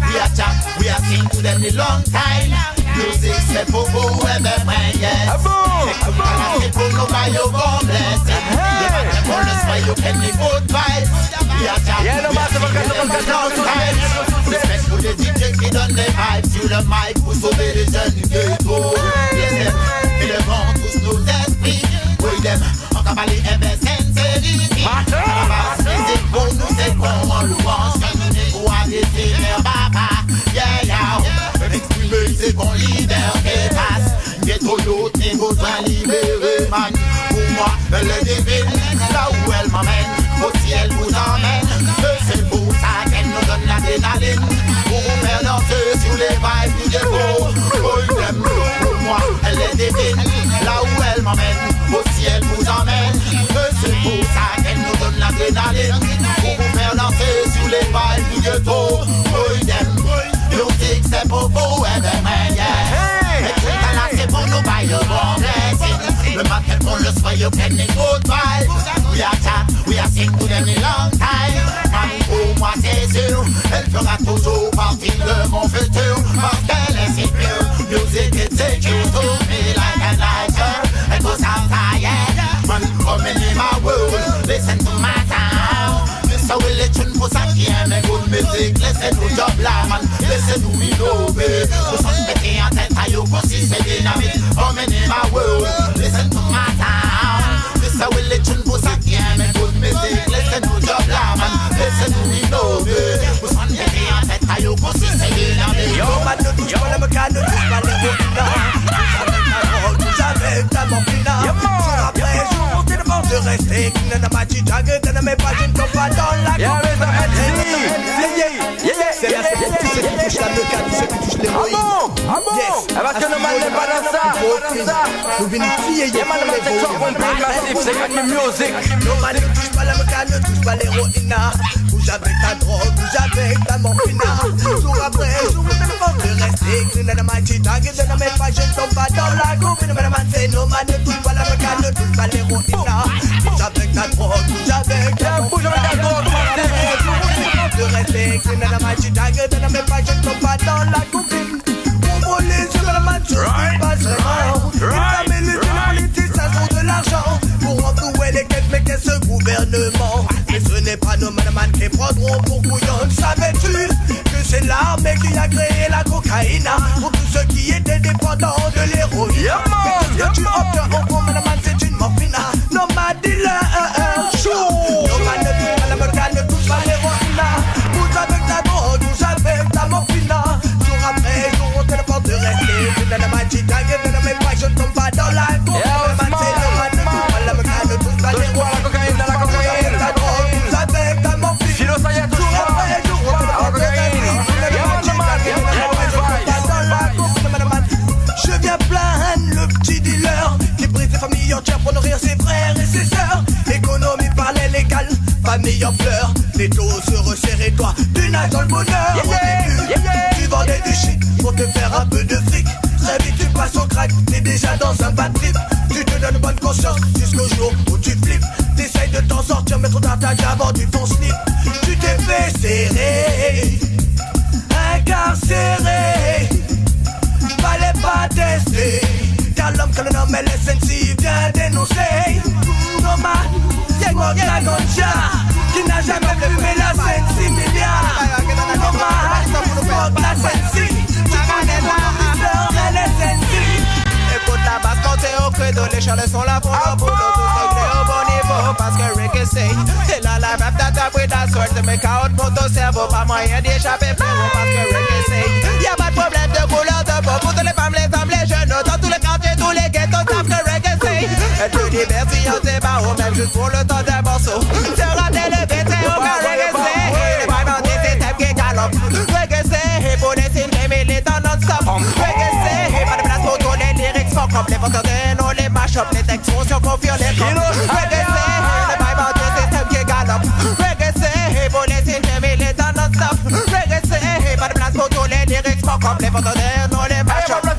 K: We are chat, we are sing to them a long time. Musique c'est pour vous et des moyens. Alors c'est pour nous bailler au complet. Le matin on le soyaux qui n'est good vibes. We are chat, we are sing to them a long time. Respect pour les DJ qui donnent des vibes sur le mic pour sauver les jeunes du ghetto. Ils devront tous nos esprits. Oui, them, on va parler MSN, c'est l'unité. On va se laisser pour nous, c'est bon, on louange. Quand nous n'est pour arrêter leur papa. Yeah, yeah. Exprimer, c'est bon, liberté passe. Ghetto l'autre, n'est besoin libérer, man. Pour moi, elle est divine. Là où elle m'emmène, aussi elle vous emmène. C'est pour ça qu'elle nous donne l'adrénaline. Pour vous faire danser sur les vibes du ghetto. Oh, them, pour moi, elle est divine. Là où elle m'emmène, aussi elle vous emmène. C'est pour ça qu'elle nous donne l'adrénaline. Pour vous faire danser sur les vibes du ghetto. Oh, them, musique c'est pour vous et demain, yeah. Et tout à l'heure c'est pour nous bailler bon blessing. Le matin qu'on le soit, you can make good vibes. We are chat, we are sing to them a long time. Man, pour moi c'est sûr, elle fera toujours partie de mon futur. Parce qu'elle est si pure, music is secure to me like a lighter. It goes outside, yeah. Man, come in my world, listen to my sound. This a will let you know ça qui aime good music. Laissez-nous job là, man, laissez-nous innover. Pour s'en péter en tête, aïe, aussi c'est dynamique. Come in my world, listen to my sound. This a will let you know ça qui aime good music. Laissez-nous job là, man, laissez-nous innover. Pour s'en péter en tête, aïe, aussi c'est dynamique.
C: Yo, man, ne touche pas la mécane, ne touche pas les routes. Touche avec ta morphina. Jour après jour, t'es devant de rester. N'a pas de jague, t'as mes pages, ne tombe pas dans la
G: C'est là, c'est pour tous ceux qui touchent la mécane, tous ceux qui touchent l'héroïne.
A: Ah bon? Parce que le mal n'est pas dans ça.
G: Nous venons crier,
A: y'a mal dans cette chose complète massif, c'est comme une musique.
C: No man, ne touche pas la mécane, ne touche pas l'héroïne. Bouge avec ta drogue, bouge avec ta morphina. Jour après jour, t'es devant de rester. N'a pas de jague, t'as mes pages, ne tombe pas dans la coupe. No man, ne touche pas la mécane, ne touche pas l'héroïne. Bouge avec ta drogue, bouge avec ta morphina. De rester, n'a pas de jague, t'as mes pages, ne tombe pas dans la coupe. Ouvre les yeux dans la mature, tu passes vraiment. La militaire, ça joue de l'argent. Pour enflouer les quêtes, mais qu'est-ce gouvernement? Mais ce n'est pas nos manaman qui prendront pour couillon. Savais-tu que c'est l'armée qui a créé la cocaïne? Pour tous ceux qui étaient dépendants de l'héroïne. Mais tout ce que tu obtiens au fond, manaman, c'est une morphine. Non, ma dealer, chaud. Non, man, ne touche pas la morgane, ne touche pas l'héroïne. Bouge avec ta drogue, bouge avec ta morphine. Jour après jour, on te demande de rester. Tu n'as pas de jague, tu n'as même pas, je ne tombe pas dans la cour. C'est le nourrir ses frères et ses sœurs. Économie parlait légal, famille en fleurs. Les taux se resserrent et toi, tu nages dans le bonheur. Au début, tu vendais du shit pour te faire un peu de fric. Très vite tu passes au crack, t'es déjà dans un bad trip. Tu te donnes bonne conscience jusqu'au jour où tu flippes. T'essayes de t'en sortir mais trop tard t'as déjà vendu ton slip. Tu t'es fait serrer, incarcéré. Fallait pas tester, car l'homme que le nomme LSNC vient dénoncer. Nomade, smoke la ganja, qui n'a jamais fumé la scène 6 milliards. Nomade, smoke la scène 6, tu connais pas LSNC.
B: Écoute la basse quand t'es au credo, les chalets sont là pour le boulot, pour régler au bon niveau, parce que reggae c'est là la rap t'as pris la sorte de make out pour ton cerveau, pas moyen d'échapper frérot, parce que reggae c'est y'a pas de problème de couleur de peau, pour toutes les femmes, les hommes, les jeunes, dans tous les quartiers, tous les ghettos, savent que reggae c'est elle te divertit en tes barreaux, même juste pour le temps d'un morceau, sera élevé, c'est au cas reggae c'est les vraiment des systèmes qui galopent, reggae c'est pour les signes, les militants non-stop, reggae c'est pas de place pour tous les lyrics sont comme les venteurs de noms, les mash-up, les textes sont sur confie les comptes, reggae c'est les vraiment des systèmes qui galopent, reggae c'est pour les signes, les militants non-stop, reggae c'est pas de place pour tous les lyrics sont comme les venteurs de noms, les mash-up, mais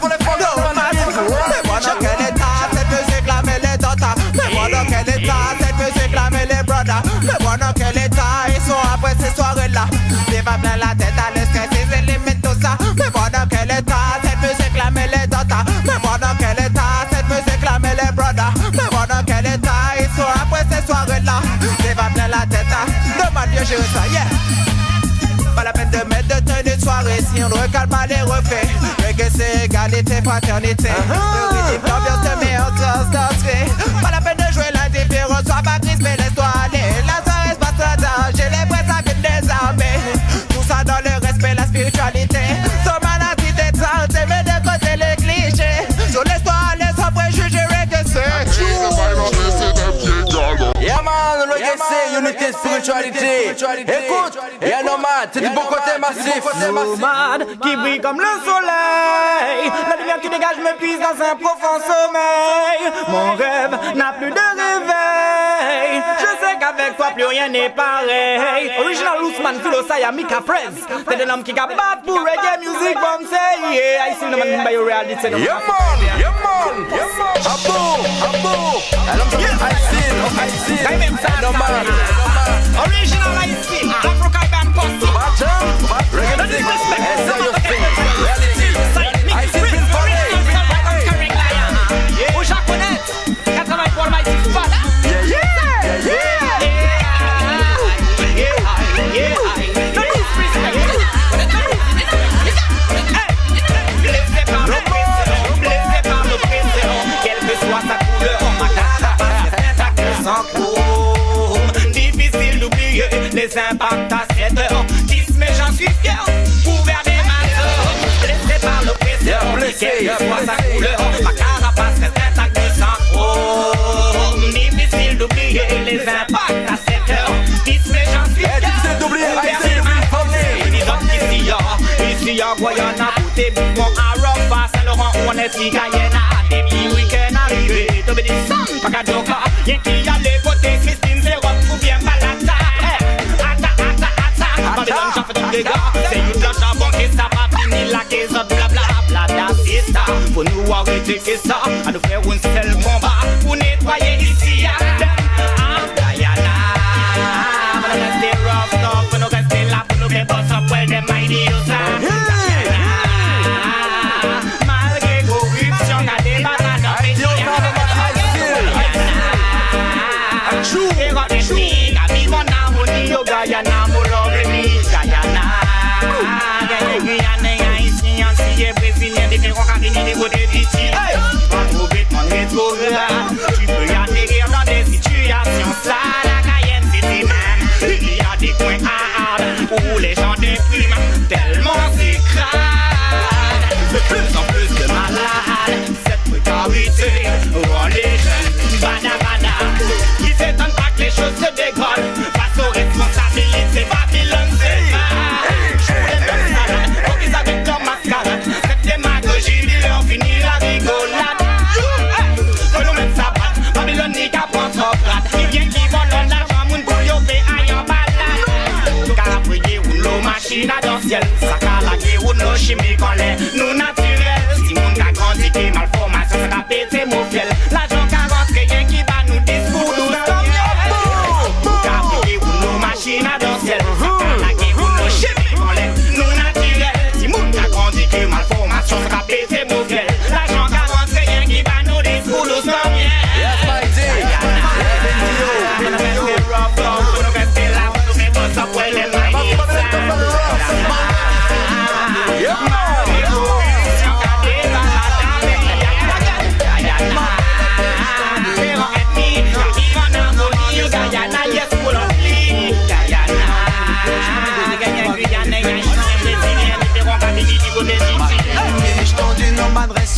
B: moi dans quel état cette musique la met les dotas, mais moi dans quel état cette musique la met les brothers, mais moi dans quel état ils sont après ces soirées là, les va plein la tête à l'estresse, ils éliminent tout ça, mais moi dans quel état cette musique la met les dotas, mais moi dans quel état cette musique la met les brothers, mais moi dans quel état ils sont après ces soirées là, les va plein la tête à, demande Dieu gérer ça, yeah. Pas la peine de mettre de tenue de soirée si on ne recale pas les refrains. Reggae c'est égalité, fraternité. Le rythme, l'ambiance de meilleure danser. Pas la peine de jouer l'indifférence, sois pas triste mais laisse-toi aller. La soirée se passe là, j'ai les vrais sacs désarmés. Tout ça dans le respect, la spiritualité. Sans maladie d'être santé, mais de côté les clichés. So laisse-toi aller sans préjugés, reggae c'est true.
A: Yeah man, le reggae c'est unité, spiritualité. Écoute, y'a nomade, c'est du bon côté massif.
C: Nomade qui brille comme le soleil, la lumière qui dégage me puise dans un profond sommeil. Mon rêve n'a plus de réveil, je sais qu'avec toi plus rien n'est pareil. Original Ousmane, Philosaya, Mika Prez. C'est de l'homme qui bat pour reggae music from say yeah. I see no man by your reality.
A: Yeah man, yeah man, yeah man. Abo, abo. I see, nomade.
C: Original I see, Africa band posse.
A: Reggae music, and say your thing. Reality, I see Prince Paris.
C: Où j'en connais, 80 pour my fat.
I: Difficile d'oublier les impacts à 7 heures. 10 mais j'en suis fier, couvert des mateurs. Blessé par l'oppresseur, quelle que soit sa couleur, ma carapace reste intacte de sang. Oh, difficile d'oublier les impacts à 7 heures. 10 mais j'en suis fier,
A: difficile d'oublier
I: ici en Guayana, côté Bourbon, à Rofa, Saint-Laurent, on est si Guyana. Début week-end arrivé, tombé des sons, pas qu'à Doka. Y'a qui a les côtés, Christine, Zéro, ou bien Balata. Babylone, j'en fais tous les gars. C'est une de charbon qui ça va finir la caisse, blabla, blabla, c'est ça. Faut nous arrêter que ça, à nous faire un seul combat pour nettoyer ici, Guyana. Pour nous rester rough, top, pour nous rester là, pour nous faire boss up, well, them ideas, malgré corruption, y'a des bananes dans les Guyana, mon Guyana, Guyana, ici, ancien brésilien, des ferrons carrément des côtés d'ici. Pas trop vite, mon rétro, tu peux y atterrir dans des situations sales. La Cayenne, c'est même, il y a des coins hard où les gens dépriment tellement c'est crade. De plus en plus de malades, cette précarité rend les jeunes banabana. Ils s'étonnent pas que les choses se dégradent. Face aux responsabilités, Babylone c'est mal. Les mêmes salades, donc ils avaient leur mascarade. Cette démagogie, ils leur finit la rigolade. Que nous mettre sa patte, Babylone nique
K: ciel. Ça qu'a la guerre ou nos chimiques en l'air. Nous naturels. Si moun ka grandi qui malformation, ça qu'a pété mon fiel. L'argent qu'a rentré, rien qui va nous discours. Nous sommes ou nos machines à danser. Ça qu'a la guerre ou nos chimiques en l'air. Nous naturels. Si moun ka grandi qui malformation, ça qu'a pété mon fiel. L'argent qu'a rentré, rien qui va nous discours. Nous sommes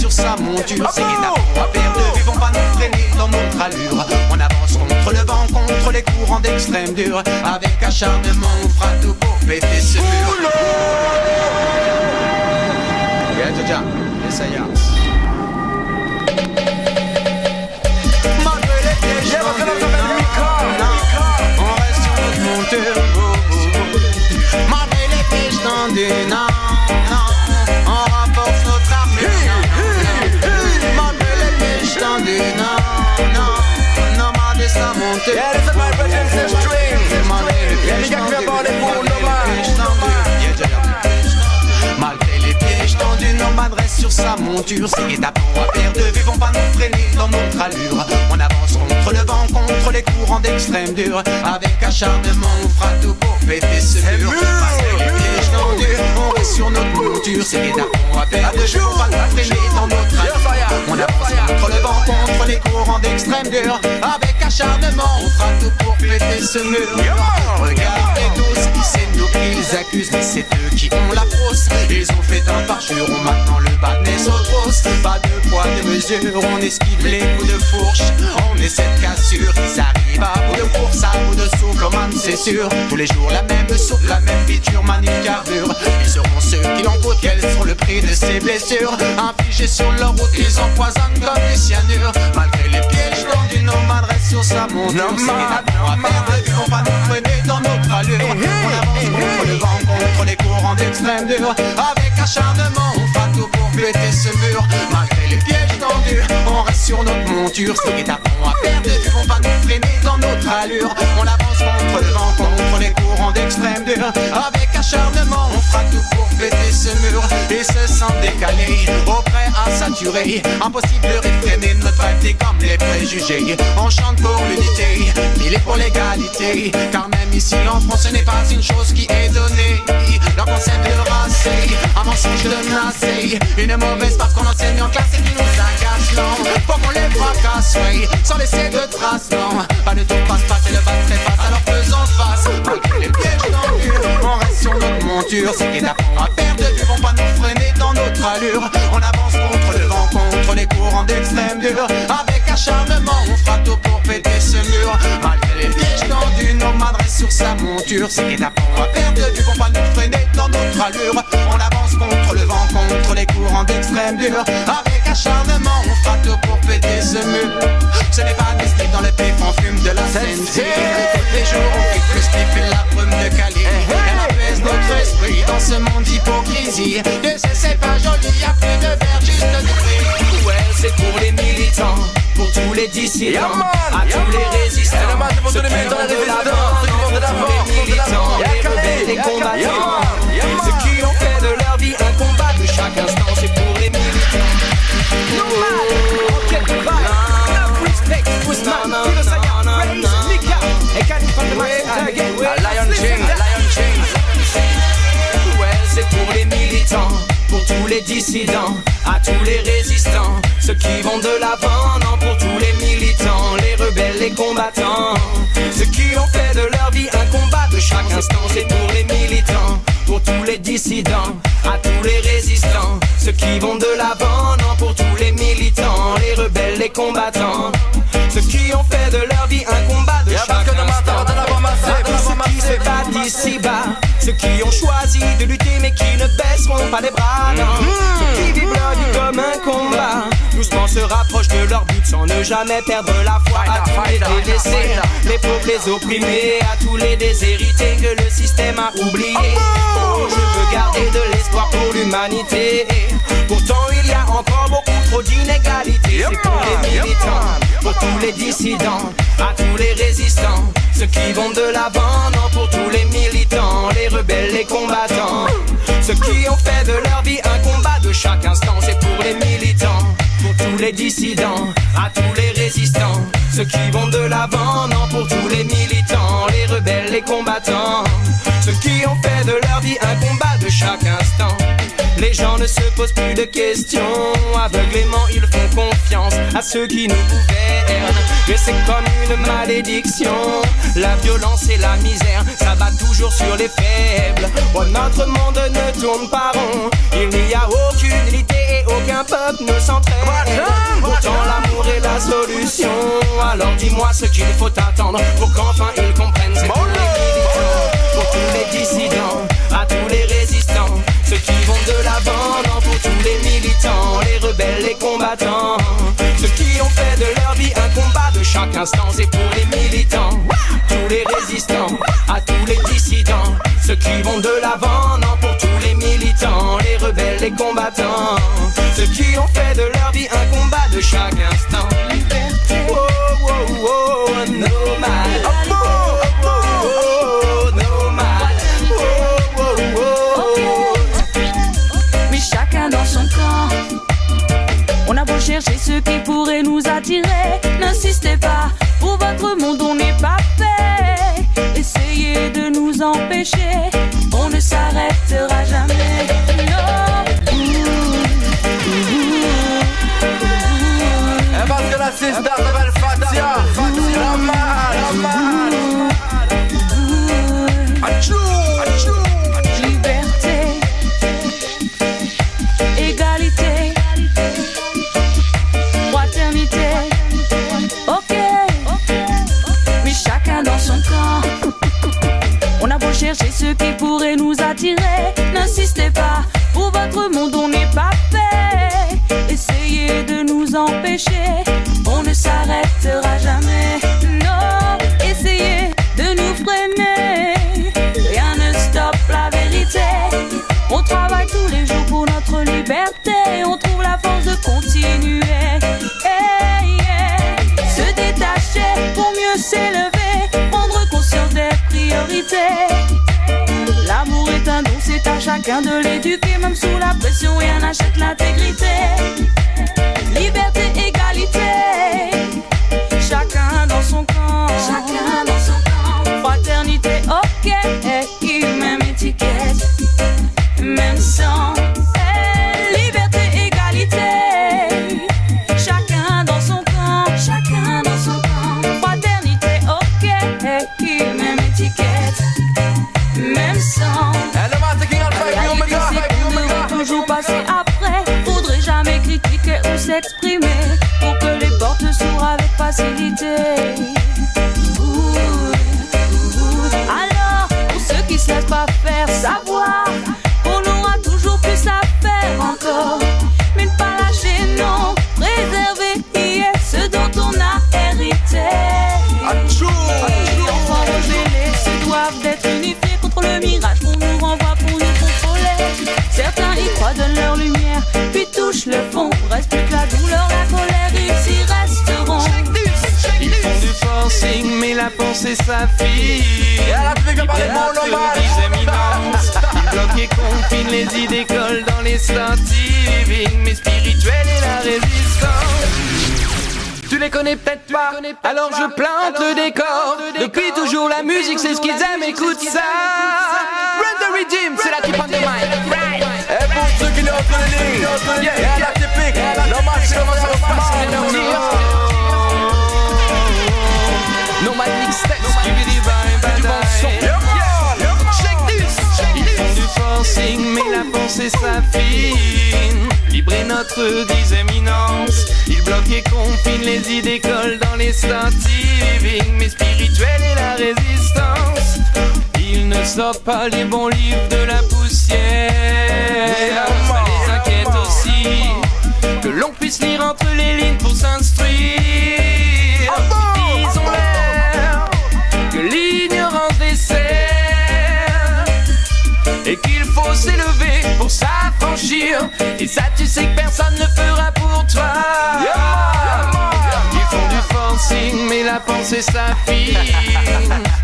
L: sur sa monture, c'est guet-apens à paire de vues vont pas nous freiner dans notre allure. On avance contre le vent, contre les courants d'extrême dur. Avec acharnement, on fera tout pour péter ce mur. Malgré les pièges on reste sur notre monture. Malgré les pièges tendus, non, on renforce notre armée. Non, ma destin monte.
A: Yeah, this is my brother string. Yeah, les gars qui viennent parler pour
L: malgré les pièges tendus, nomade reste sur sa monture. Ces guet-apens à paire de vues vont pas nous freiner dans notre allure. On avance contre le vent, contre les courants d'extrême dur. Avec acharnement, on fera tout pour péter ce mur. Malgré les pièges tendus, on reste sur notre monture. Ces guet-apens à paire de vues vont pas nous freiner dans notre allure. On avance contre le vent, contre les courants d'extrême dur. Avec acharnement, on fera tout pour péter ce mur. Regardez tous, c'est nous qu'ils accusent, mais c'est eux qui ont la fausse. Ils ont fait un parjure, maintenant le badness au trosse. Pas de poids, de mesure, on esquive les coups de fourche. On est cette cassure, ils arrivent à bout de course, à bout de saut, comme un, c'est sûr. Tous les jours la même soupe, la même piqûre, manie carbure. Ils seront ceux qui l'emportent, quels sont le prix de ces blessures. Infligés sur leur route, ils empoisonnent comme des cyanures. Malgré les pièges tendus, nomade reste sur sa monture. C'est guet-apens à paire de vues, on va nous freiner dans notre allure. On avance contre le vent, contre les courants d'extrême dur. Avec acharnement, on fera tout pour péter ce mur. Malgré les pièges tendus, on reste sur notre monture. Ces guet-apens à paire de vues vont pas nous freiner dans notre allure. On avance contre le vent, contre les courants d'extrême dur. Avec acharnement, on fera tout pour péter ce mur. Et se sentent décalés, au prêt à saturer. Impossible de réfréner notre vibe comme les préjugés. On chante pour l'unité, il est pour l'égalité. Car même ici en France, ce n'est pas une chose qui est donnée. Leur concept de race, un mensonge de nacé. Une mauvaise parce qu'on enseigne en classe et qui nous agace, non. Faut qu'on les fracasse, oui, sans laisser de traces, non. Pas de tout passe-passe et le bas trépasse, alors faisons face. Malgré les pièges tendus, on reste sur notre monture. Ces guet-apens à paire de vues vont pas nous freiner dans notre allure. On avance contre le vent, contre les courants d'extrême dur. Avec acharnement, on fera tout pour péter ce mur. Malgré les pièges tendus, nomade reste sur sa monture. Ces guet-apens à paire de vues vont pas nous freiner dans notre allure. On avance contre le vent, contre les courants d'extrême dur. Avec acharnement, on fera tout pour péter ce mur. Ce n'est pas des sticks dans le pif, on fume de la CNC. Tous les jours, on fait plus et la brume de Cali. Elle apaise notre esprit dans ce monde d'hypocrisie. De c'est pas joli, y'a plus de verre, juste de prix.
I: Ouais, c'est pour les militants, pour tous les dissidents, à tous les résistants, ceux qui vont de l'avant, les militants, les rebelles, les combattants, ceux qui ont fait de leur vie un combat de chaque instant, c'est pour les militants. Enquête de vibe, love, respect, Ousmane, Philosaya, Raise, Mika, et Khalid from the Max, Lion Chains. Ouais, c'est pour les militants, pour tous les dissidents, à tous les résistants, ceux qui vont de l'avant, non, pour tous les militants, les rebelles, les combattants, ceux qui ont fait de leur vie un combat de chaque instant, c'est pour les militants, pour tous les dissidents, à tous les résistants, ceux qui vont de l'avant, non, pour tous les militants, les rebelles, les combattants, ceux qui ont fait de leur vie un combat de chaque instant, ceux qui se battent ici-bas, ceux qui ont choisi de lutter mais qui ne baisseront pas les bras, non, ceux qui vivent leur vie comme un combat, doucement se rapprochent de leur but sans ne jamais perdre la foi, à tous les délaissés,
C: les pauvres, les opprimés, à tous les déshérités que le système a oubliés. Oh, je veux garder de l'espoir pour l'humanité. Pourtant il y a encore beaucoup trop d'inégalités. C'est pour les militants, pour tous les dissidents, à tous les résistants, ceux qui vont de l'avant. Non, pour tous les militants, les rebelles, les combattants, ceux qui ont fait de leur vie un combat de chaque instant. C'est pour les militants, pour tous les dissidents, à tous les résistants, ceux qui vont de l'avant. Non, pour tous les militants, les rebelles, les combattants, ceux qui ont fait de leur vie un combat de chaque instant. Les gens ne se posent plus de questions, aveuglément ils font confiance à ceux qui nous gouvernent. Mais c'est comme une malédiction, la violence et la misère s'abattent toujours sur les faibles. Oh, notre monde ne tourne pas rond, il n'y a aucune unité et aucun peuple ne s'entraide. Pourtant l'amour est la solution, alors dis-moi ce qu'il faut attendre pour qu'enfin ils comprennent. C'est pour les militants, pour tous les dissidents, à tous les résistants, ceux qui vont de l'avant. Non, pour tous les militants, les rebelles, les combattants, ceux qui ont fait de leur vie un combat de chaque instant. C'est pour les militants, tous les résistants, à tous les dissidents, ceux qui vont de l'avant. Non, pour tous les militants, les rebelles, les combattants, ceux qui ont fait de leur vie un combat de chaque instant. Oh, oh, oh, no man. Oh, oh, oh, no man. Oh, oh, oh.
M: Mais chacun dans son camp. On a beau chercher ce qui pourrait nous attirer, n'insistez pas, pour votre monde on n'est pas fait. Essayez de nous empêcher, on ne s'arrêtera jamais.
A: Parce que la sister s'appelle Fatia, la mal.
M: Liberté, égalité, fraternité, ok. Mais chacun dans son camp. On a beau chercher ce qui pourrait nous attirer, n'insistez pas, pour votre monde on n'est pas fait. Essayez de nous empêcher, on ne s'arrêtera jamais. Non, essayez de nous freiner, rien ne stoppe la vérité. On travaille tous les jours pour notre liberté, on trouve la force de continuer. Hey, yeah. Se détacher pour mieux s'élever, prendre conscience des priorités. L'amour est un don, c'est à chacun de l'éduquer, même sous la pression, rien n'achète l'intégrité. Liberté, égalité, chacun dans son camp. Chacun dans son camp. Fraternité, ok, et même étiquette, même sang. Liberté, égalité, chacun dans son camp. Chacun dans son camp. Fraternité, ok, et même étiquette, même sang. Toujours passer après, faudrait jamais critiquer ou s'exprimer, pour que les portes s'ouvrent avec facilité. Alors, pour ceux qui se laissent pas faire, savoir qu'on aura toujours plus à faire encore, mais ne pas lâcher, non, préserver hier ce dont on a hérité. Les enfants rebellés se doivent d'être unifiés contre le mirage qu'on nous renvoie pour nous contrôler. Certains y croient, donnent leur lumière, puis touchent le fond. Reste plus que la douleur, la colère, ils y resteront.
C: Ils font du forcing, mais la pensée s'affine. Ils bloquent et confinent les idées, collent dans les scientifiques, mais spirituel et la résistance. Tu les connais peut-être pas, alors je plante le décor. Depuis toujours la musique c'est ce qu'ils aiment, écoute ça. Run the Redeem, c'est la type on the mic.
A: Et pour ceux qui n'ont pas le ligne, il y a la typique, normal c'est comment ça se passe.
C: Normal mixtape, du bon son. Ils font du forcing, mais la pensée s'affine. Libre est notre éminence. Ils bloquent et confinent les idées, collent dans les scientifiques, mais spirituel et la résistance. Ils ne sortent pas les bons livres de la poussière. Ça les inquiète aussi que l'on puisse lire entre les lignes pour s'instruire. Ils ont l'air
N: Et ça tu sais que personne ne fera pour toi. Ils font du forcing mais la pensée s'affine.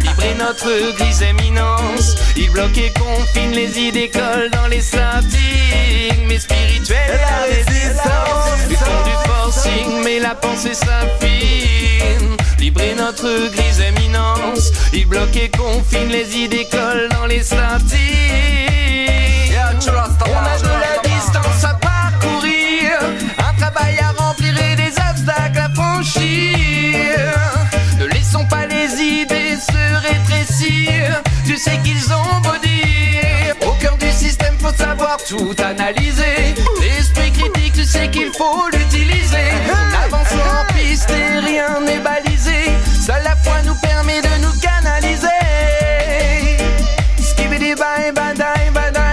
N: Vibrer notre grise éminence. Ils bloquent et confinent les idées collent dans les satines. Mais spirituel et la résistance. Ils font du forcing mais la pensée s'affine. Vibrer notre grise éminence. Ils bloquent et confinent les idées collent dans les satines. On a de la distance à parcourir, un travail à remplir et des obstacles à franchir. Ne laissons pas les idées se rétrécir. Tu sais qu'ils ont beau dire, au cœur du système faut savoir tout analyser. L'esprit critique, tu sais qu'il faut l'utiliser. On avance en piste et rien n'est balisé. Seule la foi nous permet de nous canaliser. Skibidi bye bye bye bye bye.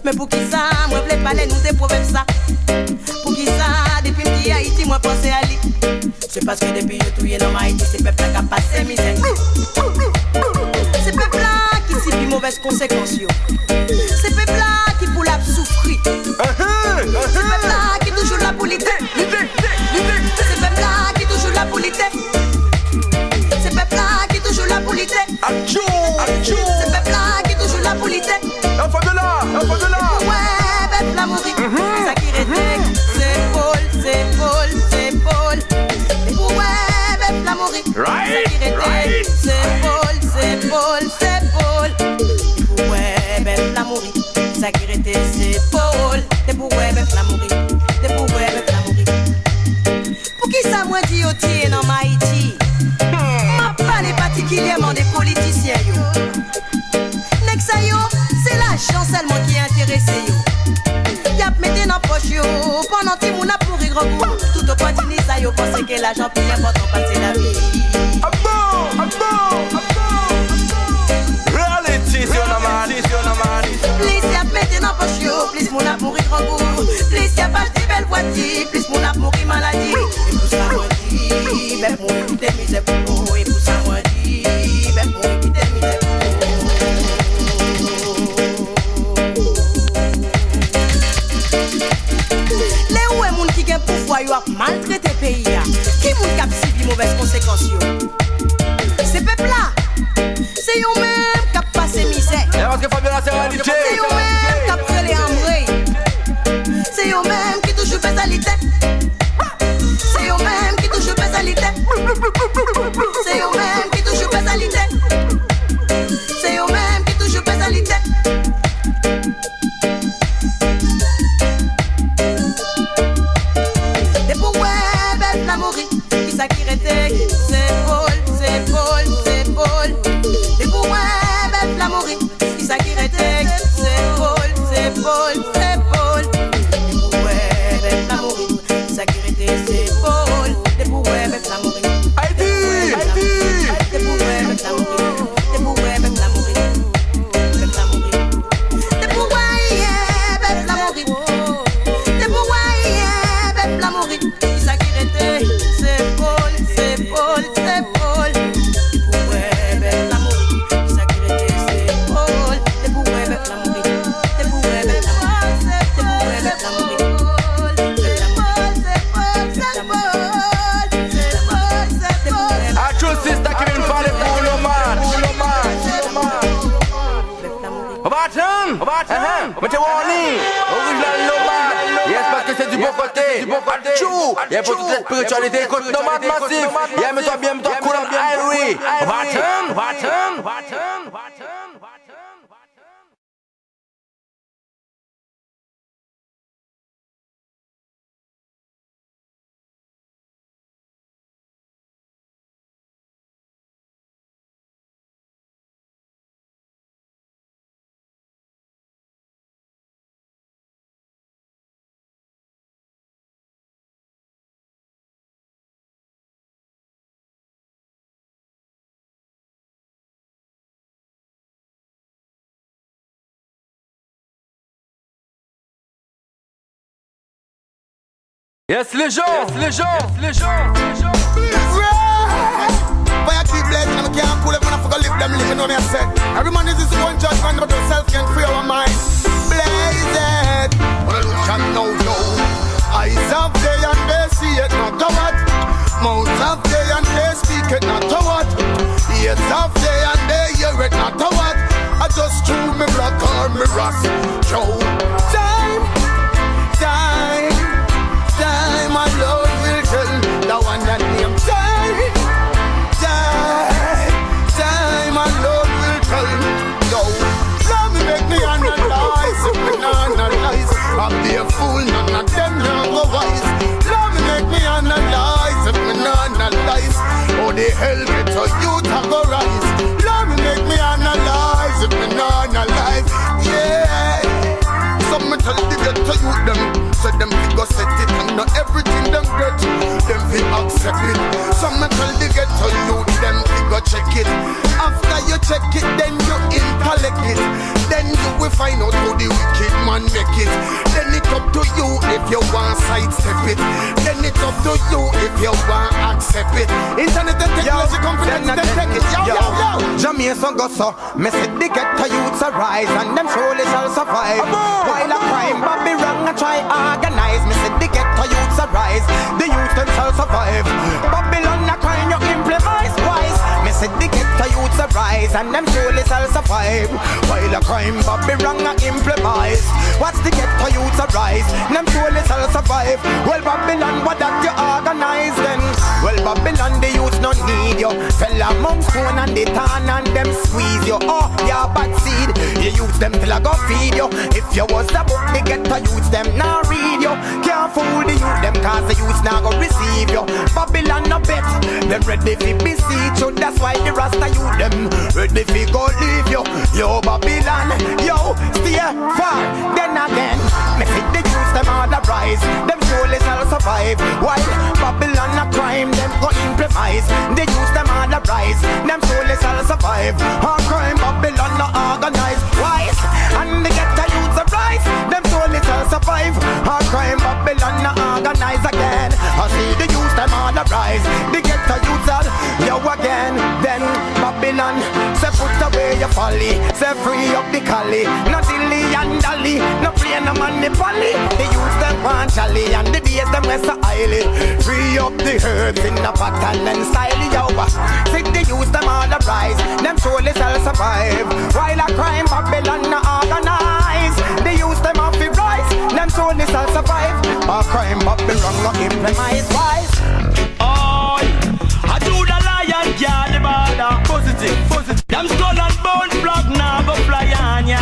F: Mais pour qui ça, moi v'lais parler nous des problèmes ça. Pour qui ça, depuis petit Haïti, moi pensais à lui. C'est parce que depuis je touille dans Haïti, c'est peuple qui a passé misère. C'est peuple là qui subit mauvaises conséquences. C'est peuple là qui pour la souffrir. C'est peuple là qui toujours la politesse. C'est peuple là qui toujours la politesse. C'est peuple là qui toujours la politesse. C'est peuple là qui toujours la politesse.
A: Enfant de là, enfant de là.
F: Ouais, bête la mourir. Ça qui rétèque, c'est Paul, c'est Paul, c'est Paul. Ouais, bête la mourir. Ça qui rétèque, c'est Paul, c'est Paul, c'est Paul. Ouais, bête la mourir. Ça qui rétèque, c'est Paul. T'es pour ouais, bête la mourir. T'es pour ouais, bête la mourir. Pour qui ça moi dit au tien dans Haïti? M'a parlé particulièrement des politiciens yo. Nek sa yo, c'est l'argent seulement qui est intéressé yo. Y'a mettez dans poche yo, pendant que moun a pourri gros goût. Tout au point d'ini sa yo, pense que l'argent plus important passer la vie.
A: Ah bon, ah bon, ah bon. Reality, c'est un man, c'est un man.
F: Plus y'a mettez dans poche yo, plus moun a pourri gros goût. Plus y'a pas de belles voitures, plus moun a pourri maladie. Et pour ça moi dit, ben moun qui t'es misère pour. Et pour ça moi dit, ben moun qui t'es misère pour.
O: mauvaises conséquences. Ces peuples-là, c'est eux-mêmes qui ont passé misère.
A: Et parce que Fabiola, c'est réalité.
O: C'est eux-mêmes qui ont pris les ambrés. C'est eux-mêmes qui touchent le pétalité. C'est eux-mêmes qui touchent le pétalité. C'est eux-mêmes qui touchent le pétalité. C'est eux-mêmes qui touchent le pétalité. Des pouvoirs, belle la mourir. Qui ça qui rétait? C'est Paul, c'est Paul, c'est Paul. Des pouvoirs, belle la mourir. Qui ça qui rétait? C'est Paul, c'est Paul, c'est Paul. Des pouvoirs, belle la mourir. Qui ça qui rétait? C'est Paul. Des pouvoirs, belle la mourir. Des pouvoirs, belle la mourir. Des pouvoirs, belle la mourir. Belle la mourir. Des pouvoirs, belle la mourir. Des pouvoirs, belle la mourir. Qui ça qui rétait? C'est Paul, c'est Paul, c'est Paul. Des pouvoirs, belle la mourir. Qui ça qui rétait? C'est Paul. Des pouvoirs, belle la mourir. Des pouvoirs, belle la mourir. Des pouvoirs, belle la mourir.
A: A true sister qui vient parler pour le man. Obaton, mettez warning. Original nomade. Yes, parce que c'est du bon côté. True. Y'a pour toute la spiritualité. Écoute, nomade massif. Y'a mets-toi bien, mets-toi cool en Irie. Obaton. Yes, les gens.
K: Why I keep blessing and I can't pull up when I forgot live them living on me I said. Every man is his own judgment but yourself can free our mind. Blaze it. But I don't can know no. Eyes of day and they see it not to what. Mouths of day and they speak it not to what. Ears of day and they hear it not to what. I just chew me blood or me rust. Joe. Time my Lord will tell the one that name time my Lord will tell. Yo, let me make me analyze. If me not analyze, I'll be a fool. None of them not go wise. Let me make me analyze. If me not analyze, oh the hell get to you to go rise. Let me make me analyze. If me not analyze, yeah. Some me tell the get to you them. So them fi go set it and not everything them get. Them fi accept it. Some me tell the get to you them fi go check it. After you check it, then you intellect it. Then you will find out how the wicked man make it. Then it's up to you if you want sidestep it. Then it's up to you if you want accept it. Internet and technology companies them take it. Yo. Jamaican go so. Me say the get to youths arise and them surely shall survive. While a crime Bobby wrong and try organize. Me say the ghetto youths arise. The youth them shall survive. Babylon a crime you implement wise. Me say the ghetto youths arise and them surely shall survive. While a crime Bobby wrong and implement. What's the ghetto youths arise? Them surely shall survive. Well Babylon what that you organize then? Well Babylon the youths no need you. Fell among stone and the tan and them squeeze you. Oh yeah bad seed. You use them till I go feed you. If you was a book the ghetto youths them now read you. Can't fool the youth them cause the youths now go receive you. Babylon no bet. Them ready fi beseech you. That's why the Rasta youth them ready fi go leave you. Yo Babylon, yo stay far. Then again, me see the youths them all the rise. Them surely shall survive. While Babylon a crime, them go improvise. The youths them all the rise. Them surely shall survive. Our crime Babylon no organize. Wise and the ghetto youths a rise. Them surely shall survive. Our crime Babylon no organize again. I see the youths them all the rise. The ghetto youths all yo again. Then Babylon
C: Babylon. Say put away your folly, say free up the collie. No dilly and dally, no play no monopoly. The youth them want jolly and the days them rest so highly. Free up the herbs in the pattern and style it over. See the youth them all uprise, them surely shall survive. While a crime Babylon no organize, the youth them have to rise, them surely shall survive. A crime Babylon no implement wise.
I: Oh, I do the lion, yeah, the border. Positive, positive. Them skull and bone block now go fly on ya.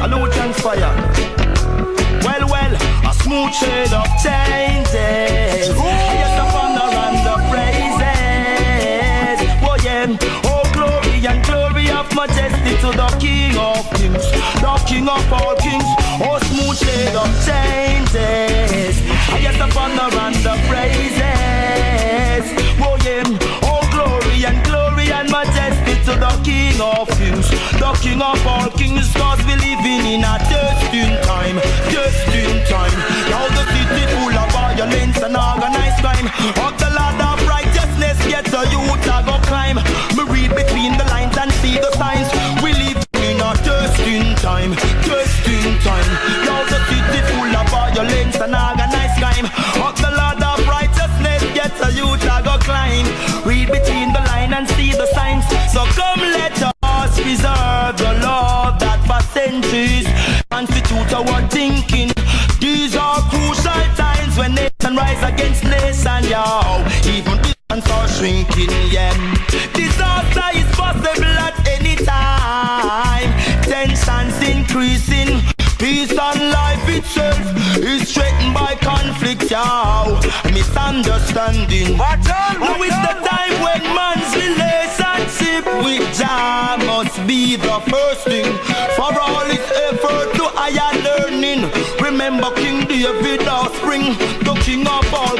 I: I know it transpire. Well, well, a smooth shade of changes. Yes, the thunder and the praises. Oh yeah, oh glory and glory of majesty to the King of Kings, the King of all kings. Oh smooth shade of changes. Yes, the thunder and the praises. Oh yeah, oh glory and majesty to the King of Kings, the King of all kings. Cause we living in a destined time, destined time. Now the city full of violence and organized crime. Of the ladder of righteousness, yet the youth a go climb. Me read between the lines and see the signs. We live in a destined time, destined time. Now the city full of violence and organized crime. Of the ladder of righteousness, yet the youth a go climb. Read between the line and see the signs. So come let us preserve the love that for centuries constitute our thinking. These are crucial times when nation rise against nation, yo. Even distance are shrinking, yeah. Disaster is possible at any time. Tensions increasing. Peace and life itself is threatened by conflict, yo. Misunderstanding. Now is the time when man's relationship with Jah must be the first thing. For all his effort to higher learning. Remember King David offspring, the king of all